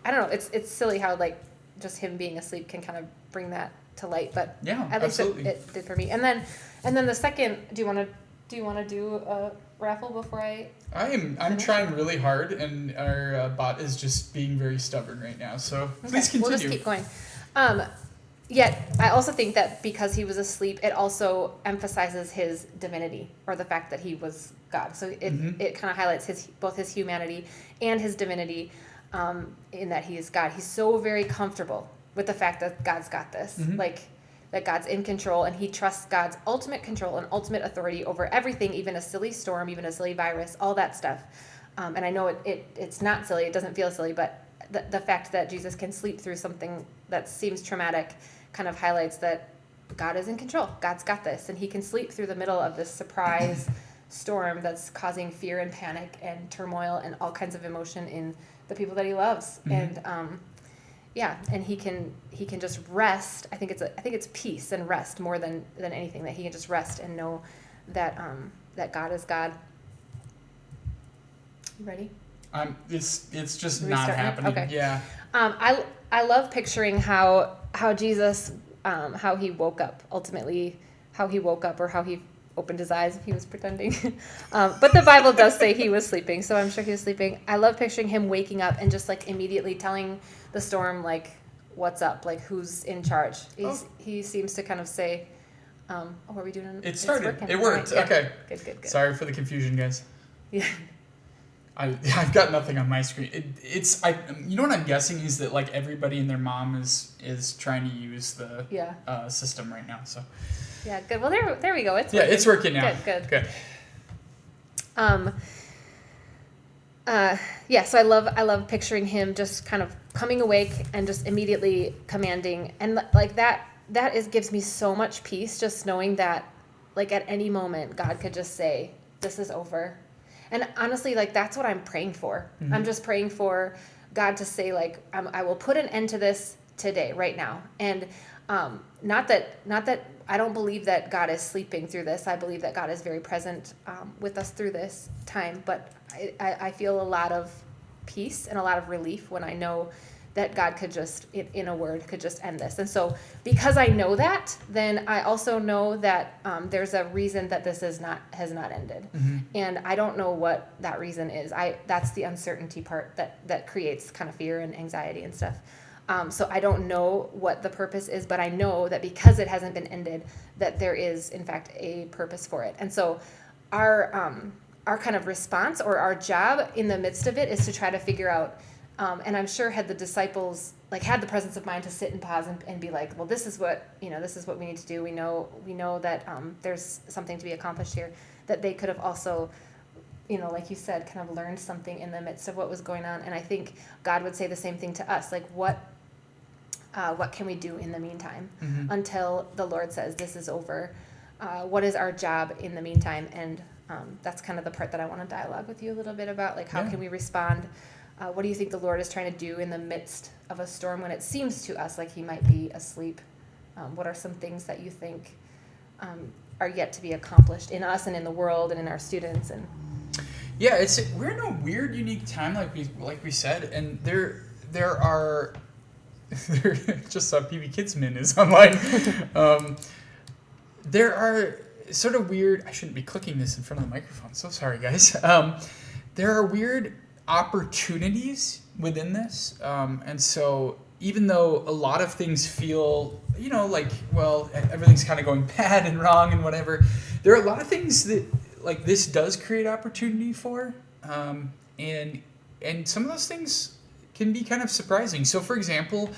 I don't know, it's silly how like just him being asleep can kind of bring that to light, but Yeah, at least absolutely. it did for me. And then the second, do you want to do a raffle before I? I'm trying really hard, and our bot is just being very stubborn right now. So please continue. We'll just keep going. Yet, I also think that because he was asleep, it also emphasizes his divinity, or the fact that he was God. So it kind of highlights both his humanity and his divinity, in that he is God. He's so very comfortable with the fact that God's got this, like that God's in control, and he trusts God's ultimate control and ultimate authority over everything, even a silly storm, even a silly virus, all that stuff. And I know it's not silly, it doesn't feel silly, but the fact that Jesus can sleep through something that seems traumatic kind of highlights that God is in control. God's got this, and he can sleep through the middle of this surprise storm that's causing fear and panic and turmoil and all kinds of emotion in the people that he loves. And and he can just rest. I think it's peace and rest more than anything, that he can just rest and know that that God is God. You ready? It's just Are we not starting? happening. Okay. Yeah. I love picturing how Jesus how he woke up ultimately, how he woke up, or how he opened his eyes if he was pretending. But the Bible does say he was sleeping, so I'm sure he was sleeping. I love picturing him waking up and just like immediately telling the storm like what's up, like who's in charge. He seems to kind of say, what are we doing? It started. Working. It worked. Right, yeah. Okay. Good. Sorry for the confusion, guys. Yeah. I've got nothing on my screen. You know what I'm guessing is that like everybody and their mom is trying to use the system right now. So Yeah, good. Well, there we go. It's yeah, working. it's working now. Good. So I love picturing him just kind of coming awake and just immediately commanding, and like that gives me so much peace, just knowing that like at any moment God could just say, this is over. And honestly, like that's what I'm praying for. I'm just praying for God to say like, I will put an end to this today, right now. And not that I don't believe that God is sleeping through this. I believe that God is very present with us through this time. But I feel a lot of peace and a lot of relief when I know that God could just, in a word, could just end this. And so because I know that, then I also know that there's a reason that this has not ended. And I don't know what that reason is. That's the uncertainty part that creates kind of fear and anxiety and stuff. So I don't know what the purpose is, but I know that because it hasn't been ended, that there is, in fact, a purpose for it. And so our kind of response, or our job in the midst of it, is to try to figure out And I'm sure had the disciples like had the presence of mind to sit and pause and be like, well, this is what we need to do. We know that there's something to be accomplished here, that they could have also, like you said, kind of learned something in the midst of what was going on. And I think God would say the same thing to us. Like, what can we do in the meantime until the Lord says this is over? What is our job in the meantime? And that's kind of the part that I want to dialogue with you a little bit about. Like, how can we respond? What do you think the Lord is trying to do in the midst of a storm when it seems to us like he might be asleep? What are some things that you think are yet to be accomplished in us and in the world and in our students? And we're in a weird, unique time, like we said, and there are just saw PB Kidsman is online. There are sort of weird. I shouldn't be clicking this in front of the microphone. So sorry, guys. There are weird opportunities within this, and so even though a lot of things feel, everything's kind of going bad and wrong and whatever, there are a lot of things that like this does create opportunity for, and some of those things can be kind of surprising. So, for example,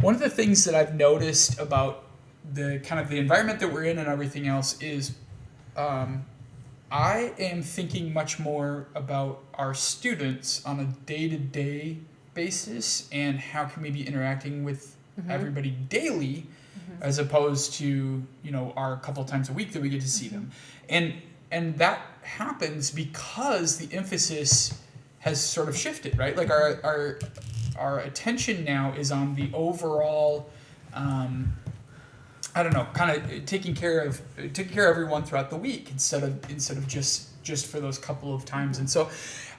one of the things that I've noticed about the kind of the environment that we're in and everything else is, I am thinking much more about our students on a day-to-day basis and how can we be interacting with everybody daily, as opposed to our couple of times a week that we get to see them, and that happens because the emphasis has sort of shifted, right? Like our attention now is on the overall, kind of taking care of everyone throughout the week instead of just for those couple of times. And so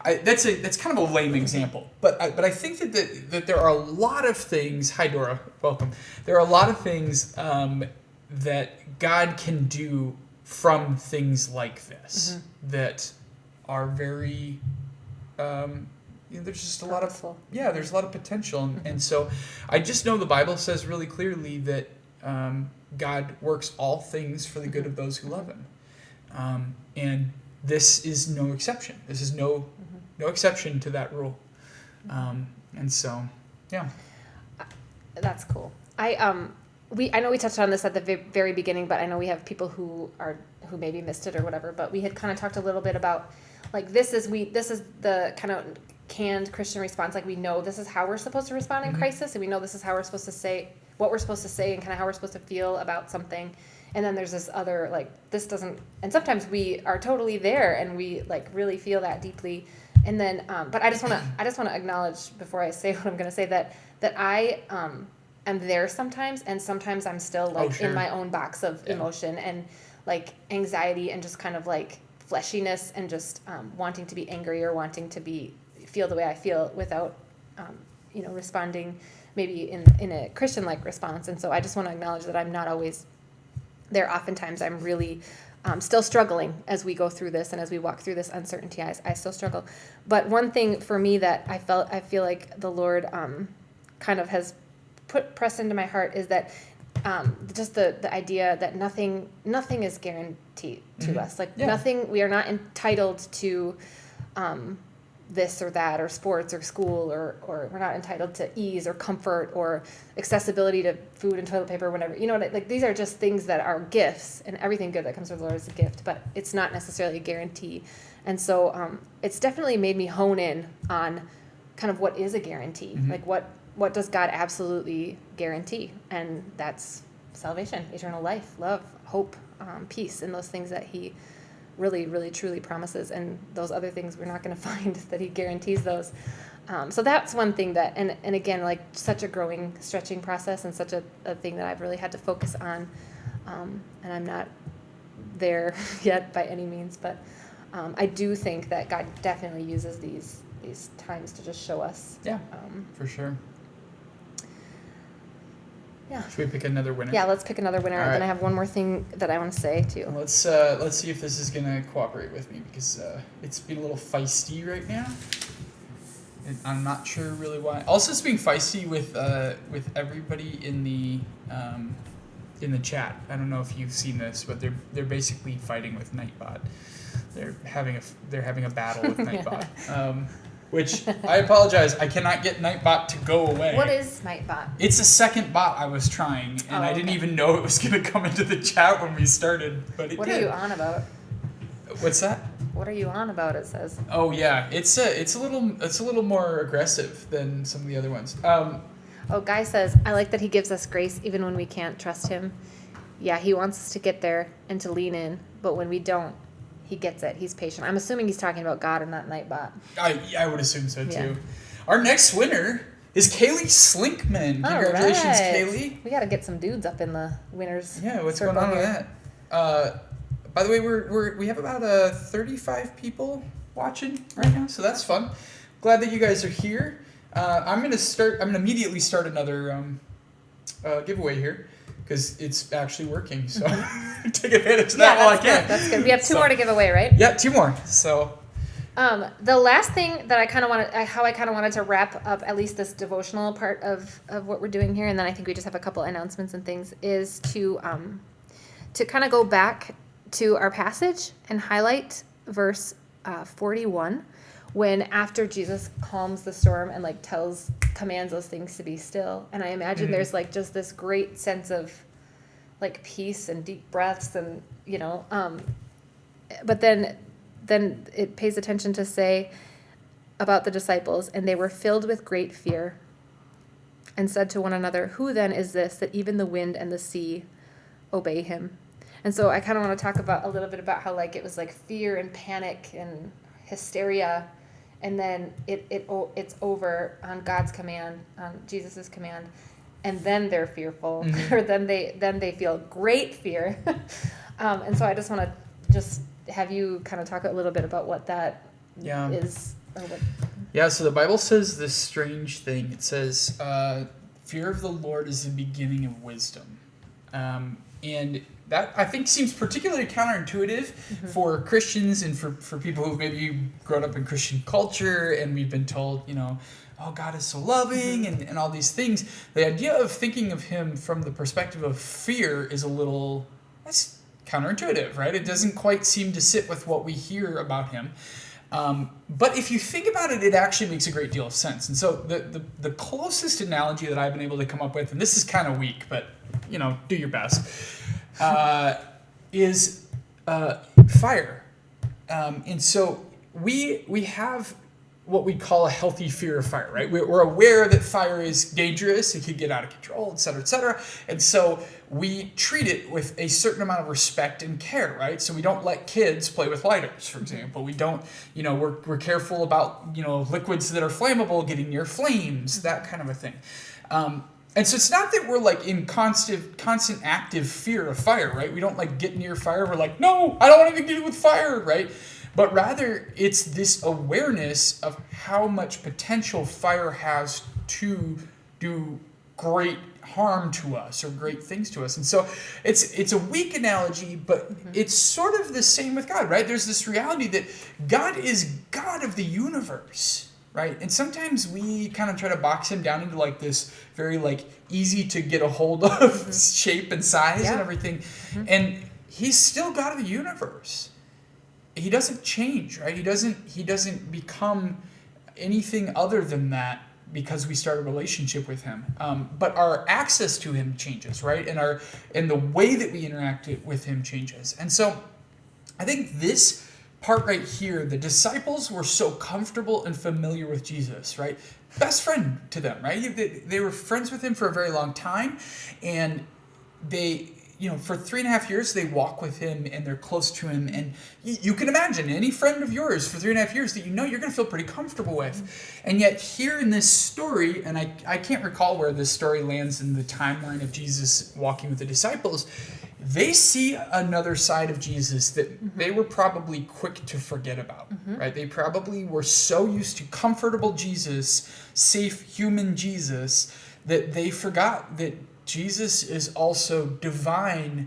that's kind of a lame example, but I think that there are a lot of things. Hi, Dora, welcome. There are a lot of things that God can do from things like this that are very. There's just a lot of there's a lot of potential, and so I just know the Bible says really clearly that God works all things for the good of those who love Him, and this is no exception. This is no exception to that rule, and so that's cool. I know we touched on this at the very beginning, but I know we have people who maybe missed it or whatever. But we had kind of talked a little bit about like this is the kind of canned Christian response. Like, we know this is how we're supposed to respond in crisis, and we know this is how we're supposed to say what we're supposed to say and kind of how we're supposed to feel about something. And then there's this other, like, this doesn't, and sometimes we are totally there and we like really feel that deeply. And then, but I just want to acknowledge before I say what I'm going to say that I am there sometimes, and sometimes I'm still like in my own box of emotion and like anxiety and just kind of like fleshiness and just wanting to be angry or wanting to feel the way I feel without, responding maybe in a Christian-like response. And so I just want to acknowledge that I'm not always there. Oftentimes I'm really still struggling as we go through this and as we walk through this uncertainty. I still struggle. But one thing for me that I feel like the Lord kind of has pressed into my heart is that just the idea that nothing is guaranteed to us. Like nothing, we are not entitled to this or that or sports or school or we're not entitled to ease or comfort or accessibility to food and toilet paper or whatever. Like these are just things that are gifts, and everything good that comes from the Lord is a gift, but it's not necessarily a guarantee. And so it's definitely made me hone in on kind of what is a guarantee. Like what does God absolutely guarantee? And that's salvation, eternal life, love, hope, peace, and those things that He really, really, truly promises. And those other things we're not going to find that He guarantees those. So that's one thing that, and again, like such a growing, stretching process, and such a thing that I've really had to focus on. And I'm not there yet by any means, but I do think that God definitely uses these times to just show us. Yeah, for sure. Yeah. Should we pick another winner? Yeah, let's pick another winner. All right. Then I have one more thing that I want to say too. Let's see if this is gonna cooperate with me, because it's being a little feisty right now. And I'm not sure really why. Also, it's being feisty with everybody in the chat. I don't know if you've seen this, but they're basically fighting with Nightbot. They're having a battle with Nightbot. which I apologize. I cannot get Nightbot to go away. What is Nightbot? It's a second bot I was trying, and I didn't even know it was going to come into the chat when we started, but it What did. are you on about? What's that? What are you on about? It says. Oh yeah, it's a little more aggressive than some of the other ones. Oh, Guy says, I like that he gives us grace even when we can't trust him. Yeah, he wants us to get there and to lean in, but when we don't, he gets it. He's patient. I'm assuming he's talking about God and not Nightbot. I would assume so too. Yeah. Our next winner is Kaylee Slinkman. Congratulations, All right. Kaylee. We got to get some dudes up in the winners. Yeah, what's circle going on here. with that? By the way, we have about 35 people watching right now, so that's fun. Glad that you guys are here. I'm gonna immediately start another giveaway here because it's actually working. So take advantage of that while I can. That's good. We have two more to give away, right? Yeah, 2 more. So The last thing that I kind of wanted to wrap up at least this devotional part of what we're doing here, and then I think we just have a couple announcements and things, is to kind of go back to our passage and highlight verse 41, when after Jesus calms the storm and commands those things to be still. And I imagine there's just this great sense of peace and deep breaths and but then it pays attention to say about the disciples, and they were filled with great fear and said to one another, who then is this that even the wind and the sea obey him? And so I kind of want to talk about a little bit about how it was fear and panic and hysteria, and then it's over on God's command, on Jesus's command, and then they're fearful, or then they feel great fear. And so I just want to just have you kind of talk a little bit about what that is. Or what. Yeah, so the Bible says this strange thing. It says, fear of the Lord is the beginning of wisdom. And that, I think, seems particularly counterintuitive for Christians and for people who've maybe grown up in Christian culture, and we've been told, oh, God is so loving and all these things. The idea of thinking of him from the perspective of fear is that's counterintuitive, right? It doesn't quite seem to sit with what we hear about him. But if you think about it, it actually makes a great deal of sense. And so the closest analogy that I've been able to come up with, and this is kind of weak, but do your best, is fire. And so we have what we call a healthy fear of fire, right? We're aware that fire is dangerous, it could get out of control, et cetera, et cetera. And so we treat it with a certain amount of respect and care, right? So we don't let kids play with lighters, for example. We don't, we're careful about, liquids that are flammable getting near flames, that kind of a thing. And so it's not that we're in constant active fear of fire, right? We don't get near fire. We're no, I don't want anything to do with fire, right? But rather it's this awareness of how much potential fire has to do great harm to us or great things to us. And so it's a weak analogy, but it's sort of the same with God, right? There's this reality that God is God of the universe, right? And sometimes we kind of try to box him down into this very easy to get a hold of shape and size and everything. And he's still God of the universe. He doesn't change, right? He doesn't become anything other than that because we start a relationship with him. But our access to him changes, right? And the way that we interact with him changes. And so I think this part right here, the disciples were so comfortable and familiar with Jesus, right? Best friend to them, right? They were friends with him for a very long time, and they, for 3.5 years, they walk with him and they're close to him. And you can imagine any friend of yours for 3.5 years that you're going to feel pretty comfortable with. And yet here in this story, and I can't recall where this story lands in the timeline of Jesus walking with the disciples, they see another side of Jesus that they were probably quick to forget about, right? They probably were so used to comfortable Jesus, safe human Jesus, that they forgot that Jesus is also divine,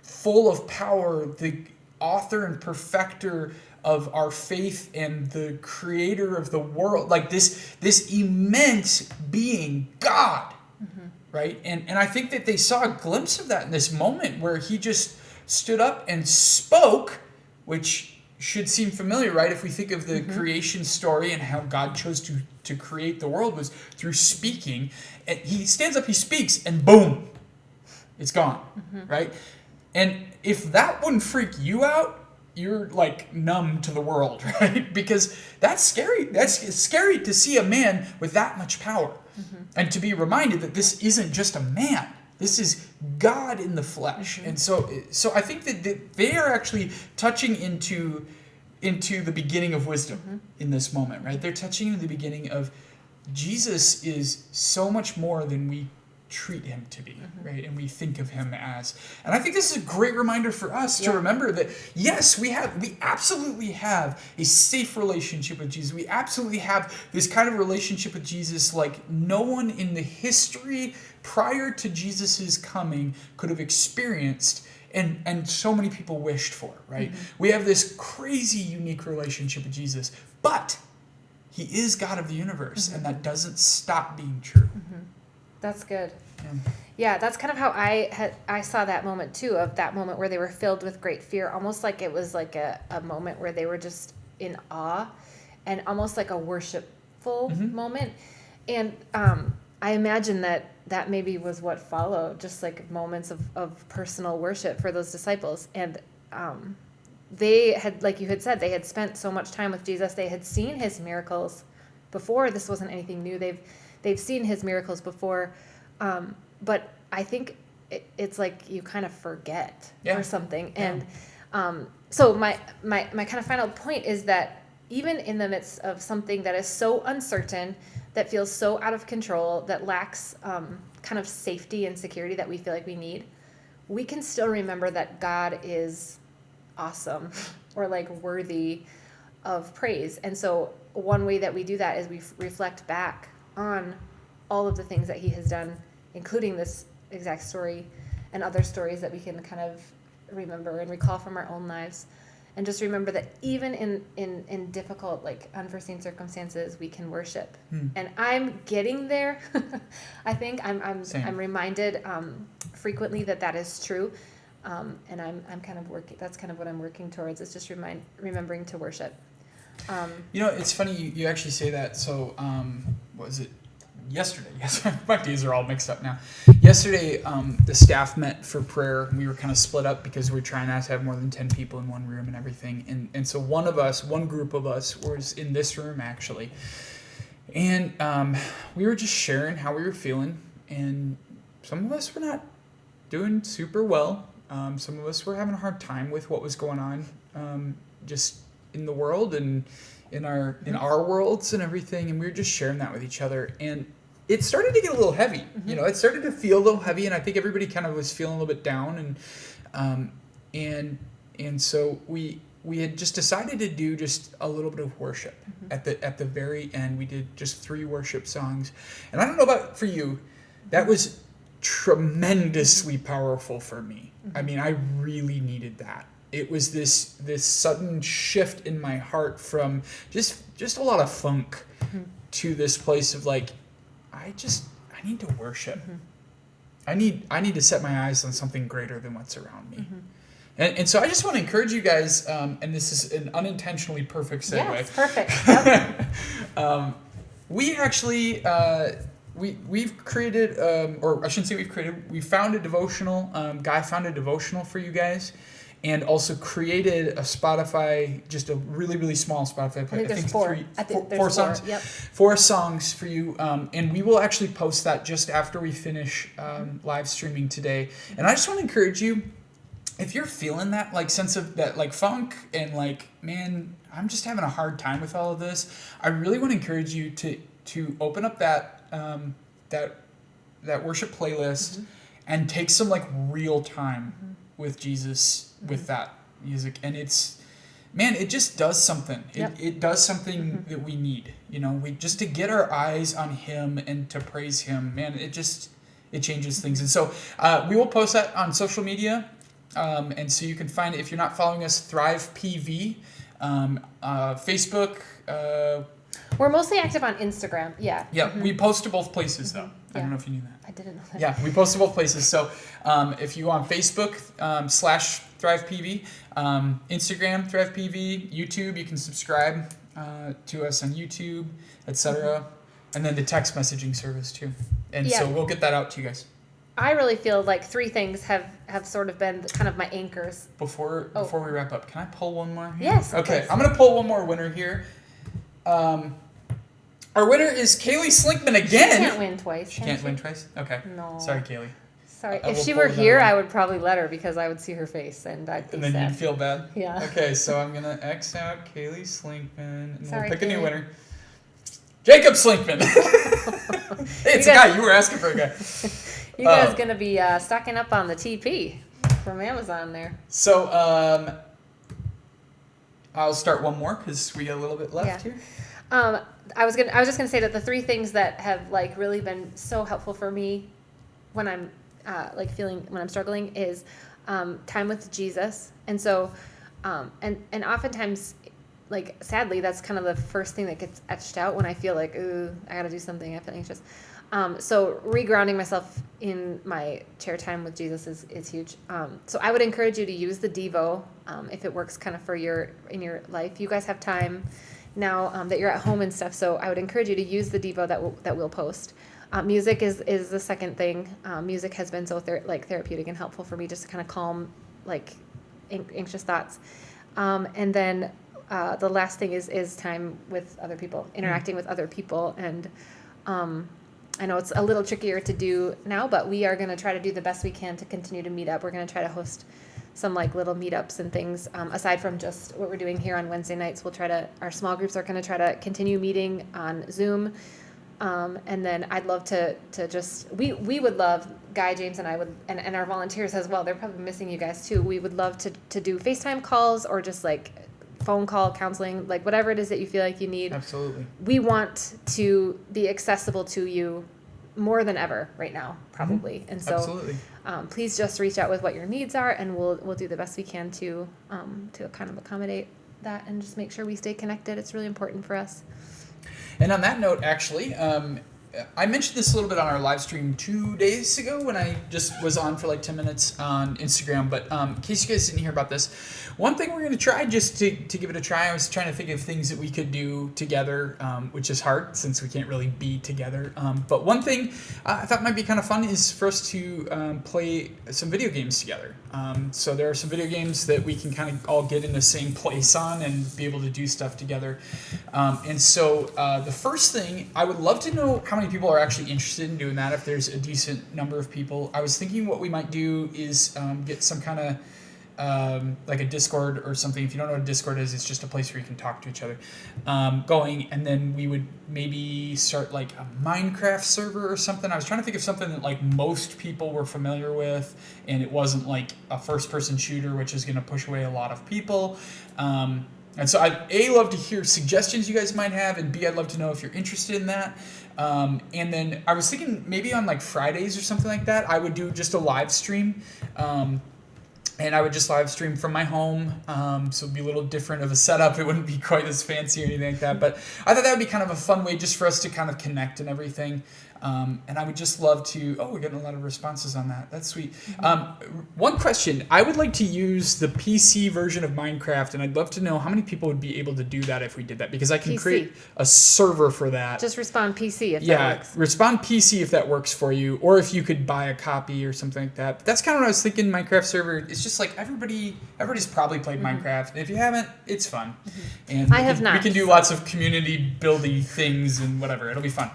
full of power, the author and perfecter of our faith and the creator of the world. This immense being, God, right? And I think that they saw a glimpse of that in this moment where he just stood up and spoke, which should seem familiar, right? If we think of the creation story and how God chose to create the world was through speaking. And he stands up, he speaks, and boom, it's gone, right? And if that wouldn't freak you out, you're like numb to the world, right? Because that's scary. That's scary to see a man with that much power. And to be reminded that this isn't just a man. This is God in the flesh. And so I think that they are actually touching into the beginning of wisdom in this moment, right? They're touching into the beginning of Jesus is so much more than we treat him to be, right? And we think of him as. And I think this is a great reminder for us to remember that, yes, we absolutely have a safe relationship with Jesus. We absolutely have this kind of relationship with Jesus like no one in the history prior to Jesus's coming could have experienced and so many people wished for, right? We have this crazy unique relationship with Jesus, but he is God of the universe, and that doesn't stop being true. That's good. Yeah, that's kind of how I saw that moment too, of that moment where they were filled with great fear, almost like it was like a moment where they were just in awe and almost like a worshipful moment. And I imagine that maybe was what followed, just like moments of personal worship for those disciples. And they had, like you had said, they had spent so much time with Jesus. They had seen his miracles before. This wasn't anything new. They've seen his miracles before, but I think it's like you kind of forget or something. And so my kind of final point is that even in the midst of something that is so uncertain, that feels so out of control, that lacks kind of safety and security that we feel like we need, we can still remember that God is awesome or like worthy of praise. And so one way that we do that is we reflect back on all of the things that he has done, including this exact story and other stories that we can kind of remember and recall from our own lives. And just remember that even in difficult, like unforeseen circumstances, we can worship. And I'm getting there. I think I'm reminded frequently that is true. And I'm kind of working. That's kind of what I'm working towards. Is just remembering to worship. It's funny you actually say that. So, what was it? Yesterday, yes, my days are all mixed up now. Yesterday, the staff met for prayer. We were kind of split up because we were trying not to have more than 10 people in one room and everything. And so one group of us was in this room actually. And we were just sharing how we were feeling. And some of us were not doing super well. Some of us were having a hard time with what was going on just in the world and in our worlds and everything, and we were just sharing that with each other, and it started to get a little heavy. It started to feel a little heavy, and I think everybody kind of was feeling a little bit down, and so we had just decided to do just a little bit of worship at the very end. We did just 3 worship songs, and I don't know about for you, that was tremendously powerful for me. I mean, I really needed that. It was this sudden shift in my heart from just a lot of funk to this place of like, I need to worship. I need to set my eyes on something greater than what's around me. And so I just want to encourage you guys, and this is an unintentionally perfect segue. Yeah, it's perfect. Yep. We actually we've created, or I shouldn't say we've created. We found a devotional. Guy found a devotional for you guys. And also created a Spotify, just a really, really small Spotify playlist. I think there's 4 songs. Yep. 4 songs for you. And we will actually post that just after we finish live streaming today. And I just want to encourage you, if you're feeling that like sense of that like funk and like, man, I'm just having a hard time with all of this, I really want to encourage you to open up that worship playlist and take some like real time with Jesus with that music. And it just does something. It does something that we need, we just to get our eyes on him and to praise him, man, it changes things. And so we will post that on social media, and so you can find it if you're not following us, Thrive PV, Facebook. We're mostly active on Instagram. Yeah. We post to both places though. I don't know if you knew that. I didn't know that. Yeah, we post to both places. So if you go on Facebook /ThrivePV, Instagram ThrivePV, YouTube, you can subscribe to us on YouTube, etc. And then the text messaging service too. And so we'll get that out to you guys. I really feel like three things have sort of been kind of my anchors. Before we wrap up, can I pull one more here? Yes. Okay, I'm going to pull one more winner here. Our winner is Kaylee Slinkman again. She can't win twice. She can't win twice? Okay. No. Sorry, Kaylee. Sorry. I If will she pull were another here, one. I would probably let her because I would see her face and I'd be And then sad. you'd feel bad? Yeah. Okay, so I'm going to X out Kaylee Slinkman, and Sorry, we'll pick a new Kaylee. winner. Jacob Slinkman. Hey, it's a guy. You were asking for a guy. You guys going to be stocking up on the TP from Amazon there. So I'll start one more because we got a little bit left here. I was just gonna say that the three things that have like really been so helpful for me when I'm when I'm struggling is time with Jesus, and so and oftentimes, like, sadly, that's kind of the first thing that gets etched out when I feel like, ooh, I gotta do something, I feel anxious. So regrounding myself in my chair time with Jesus is huge. So I would encourage you to use the Devo if it works kind of in your life. You guys have time now that you're at home and stuff, so I would encourage you to use the Devo that we'll post. Music is the second thing. Music has been so therapeutic and helpful for me just to kind of calm like anxious thoughts. And then the last thing is time with other people, interacting with other people. And I know it's a little trickier to do now, but we are going to try to do the best we can to continue to meet up. We're going to try to host some like little meetups and things aside from just what we're doing here on Wednesday nights. Our small groups are going to try to continue meeting on Zoom. And then I'd love to just, we would love, Guy, James, and I would, and our volunteers as well, they're probably missing you guys too. We would love to do FaceTime calls or just like phone call counseling, like whatever it is that you feel like you need. Absolutely. We want to be accessible to you more than ever right now, probably. Mm-hmm. And so Absolutely. Please just reach out with what your needs are, and we'll do the best we can to kind of accommodate that and just make sure we stay connected. It's really important for us. And on that note, actually, I mentioned this a little bit on our live stream 2 days ago when I just was on for like 10 minutes on Instagram. But in case you guys didn't hear about this, one thing we're going to try just to give it a try, I was trying to think of things that we could do together, which is hard since we can't really be together. But one thing I thought might be kind of fun is for us to play some video games together. So there are some video games that we can kind of all get in the same place on and be able to do stuff together. And so the first thing, I would love to know how many people are actually interested in doing that, if there's a decent number of people. I was thinking what we might do is get some kind of like a Discord or something. If you don't know what a Discord is, it's just a place where you can talk to each other going, and then we would maybe start like a Minecraft server or something. I was trying to think of something that like most people were familiar with, and it wasn't like a first-person shooter, which is going to push away a lot of people. And so I'd love to hear suggestions you guys might have, and B, I'd love to know if you're interested in that. And then I was thinking maybe on like Fridays or something like that, I would do just a live stream. And I would just live stream from my home, so it'd be a little different of a setup. It wouldn't be quite as fancy or anything like that, but I thought that would be kind of a fun way just for us to kind of connect and everything. And I would just love to, we're getting a lot of responses on that. That's sweet. One question, I would like to use the PC version of Minecraft, and I'd love to know how many people would be able to do that if we did that, because I can PC. create a server for that. Just respond PC if that works. Respond PC if that works for you, or if you could buy a copy or something like that. But that's kind of what I was thinking. Minecraft server, it's just like everybody's probably played Minecraft, and if you haven't, it's fun. And I have not. We can do lots of community buildy things and whatever. It'll be fun.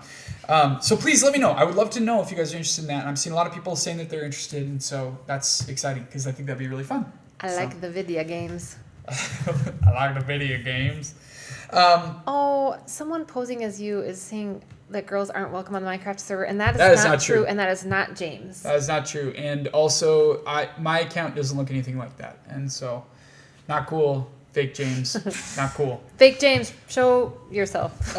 So please let me know. I would love to know if you guys are interested in that. And I'm seeing a lot of people saying that they're interested, and so that's exciting because I think that'd be really fun. I like the video games. I like the video games. Someone posing as you is saying that girls aren't welcome on the Minecraft server, and that is not true, and that is not James. That is not true. And also, my account doesn't look anything like that. And so, not cool. Fake James. Not cool. Fake James, show yourself.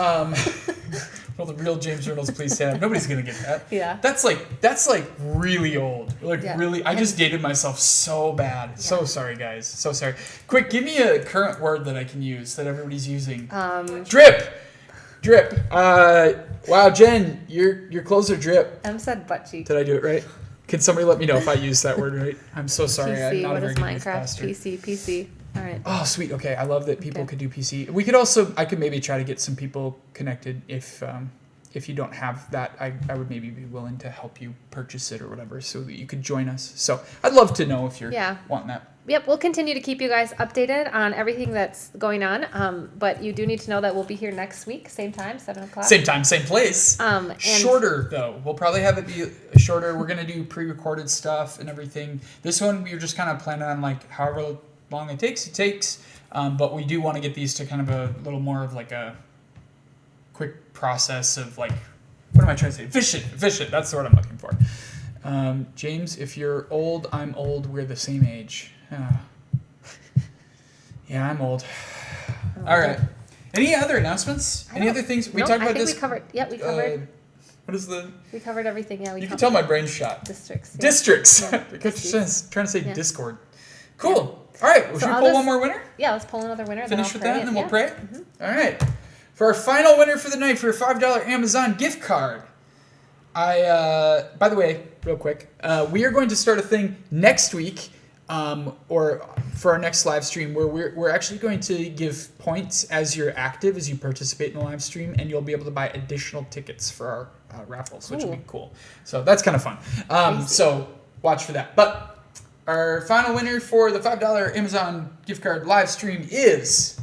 Well, the real James Reynolds, please stand up. Nobody's gonna get that. Yeah. That's like really old. Like really, I just dated myself so bad. Yeah. So sorry, guys. So sorry. Quick, give me a current word that I can use that everybody's using. Drip. Drip. Wow, Jen, your clothes are drip. Em said butt cheek. Did I do it right? Can somebody let me know if I used that word right? I'm so sorry. I'm PC. not What a very is good youth Minecraft? pastor. PC. All right. Oh, sweet. Okay, I love that people Okay. could do PC. We could also, I could maybe try to get some people connected if you don't have that. I would maybe be willing to help you purchase it or whatever, so that you could join us. So I'd love to know if you're Yeah. wanting that. Yep, we'll continue to keep you guys updated on everything that's going on. But you do need to know that we'll be here next week, same time, 7 o'clock. Same time, same place. And Shorter though. We'll probably have it be shorter. We're gonna do pre-recorded stuff and everything. This one we were just kind of planning on like however long it takes. But we do want to get these to kind of a little more of like a quick process of like, what am I trying to say? Efficient. That's the word I'm looking for. James, if you're old, I'm old. We're the same age. Yeah, I'm old. All right. Any other announcements? Any other things? We Nope, talked I about think this. we covered. Yep, we covered. What is the? We covered everything. Yeah, we. You can covered tell my brain's shot. districts. Yeah. Districts. Yeah, Because trying to say Yeah. Discord. Cool. All right. Well, So should we I'll pull just- one more winner? Yeah, let's pull another winner. Finish with that, and then we'll yeah. pray. All right. For our final winner for the night for a $5 Amazon gift card. By the way, real quick, we are going to start a thing next week, or for our next live stream, where we're actually going to give points as you're active, as you participate in the live stream, and you'll be able to buy additional tickets for our raffles, which will be cool. So that's kind of fun. So watch for that. But our final winner for the $5 Amazon gift card live stream is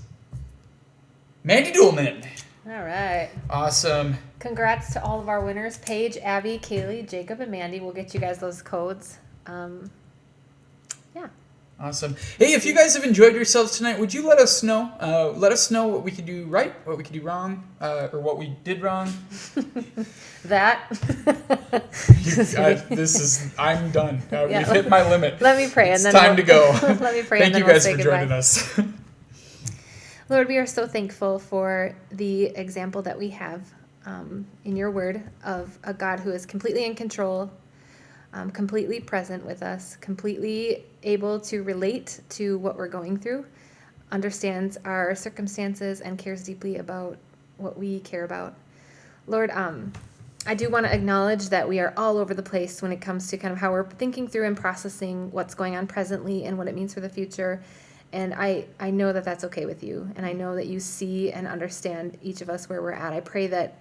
Mandy Duhlman. All right. Awesome. Congrats to all of our winners: Paige, Abby, Kaylee, Jacob, and Mandy. We'll get you guys those codes. Yeah. Awesome. Hey, if you guys have enjoyed yourselves tonight, would you let us know? Let us know what we could do right, what we could do wrong, or what we did wrong. That. I'm done. Yeah. We've hit my limit. Let me pray, It's and then time to go. Let me pray, Thank and then you we'll guys say for goodbye. joining us. Lord, we are so thankful for the example that we have in your word of a God who is completely in control, completely present with us, completely able to relate to what we're going through, understands our circumstances, and cares deeply about what we care about. Lord, I do want to acknowledge that we are all over the place when it comes to kind of how we're thinking through and processing what's going on presently and what it means for the future. And I know that that's okay with you. And I know that you see and understand each of us where we're at. I pray that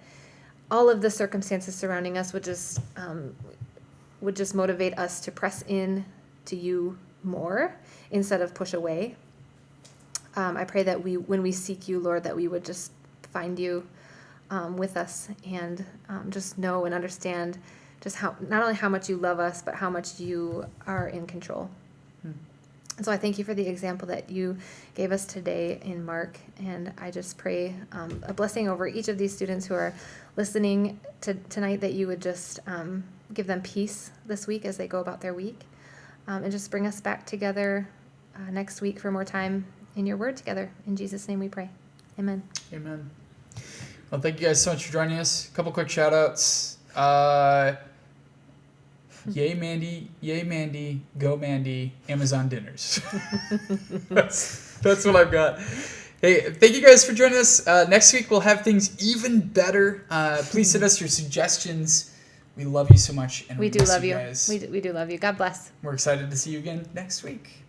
all of the circumstances surrounding us would just motivate us to press in to you more instead of push away. I pray that when we seek you, Lord, that we would just find you with us and just know and understand just how, not only how much you love us, but how much you are in control. And so I thank you for the example that you gave us today in Mark, and I just pray a blessing over each of these students who are listening tonight, that you would just give them peace this week as they go about their week, and just bring us back together next week for more time in your word together. In Jesus' name we pray. Amen. Amen. Well, thank you guys so much for joining us. A couple quick shout outs. Yay, Mandy, go Mandy, Amazon dinners. that's what I've got. Hey, thank you guys for joining us. Next week we'll have things even better. Please send us your suggestions. We love you so much, and We do miss love you. guys. We do love you. God bless. We're excited to see you again next week.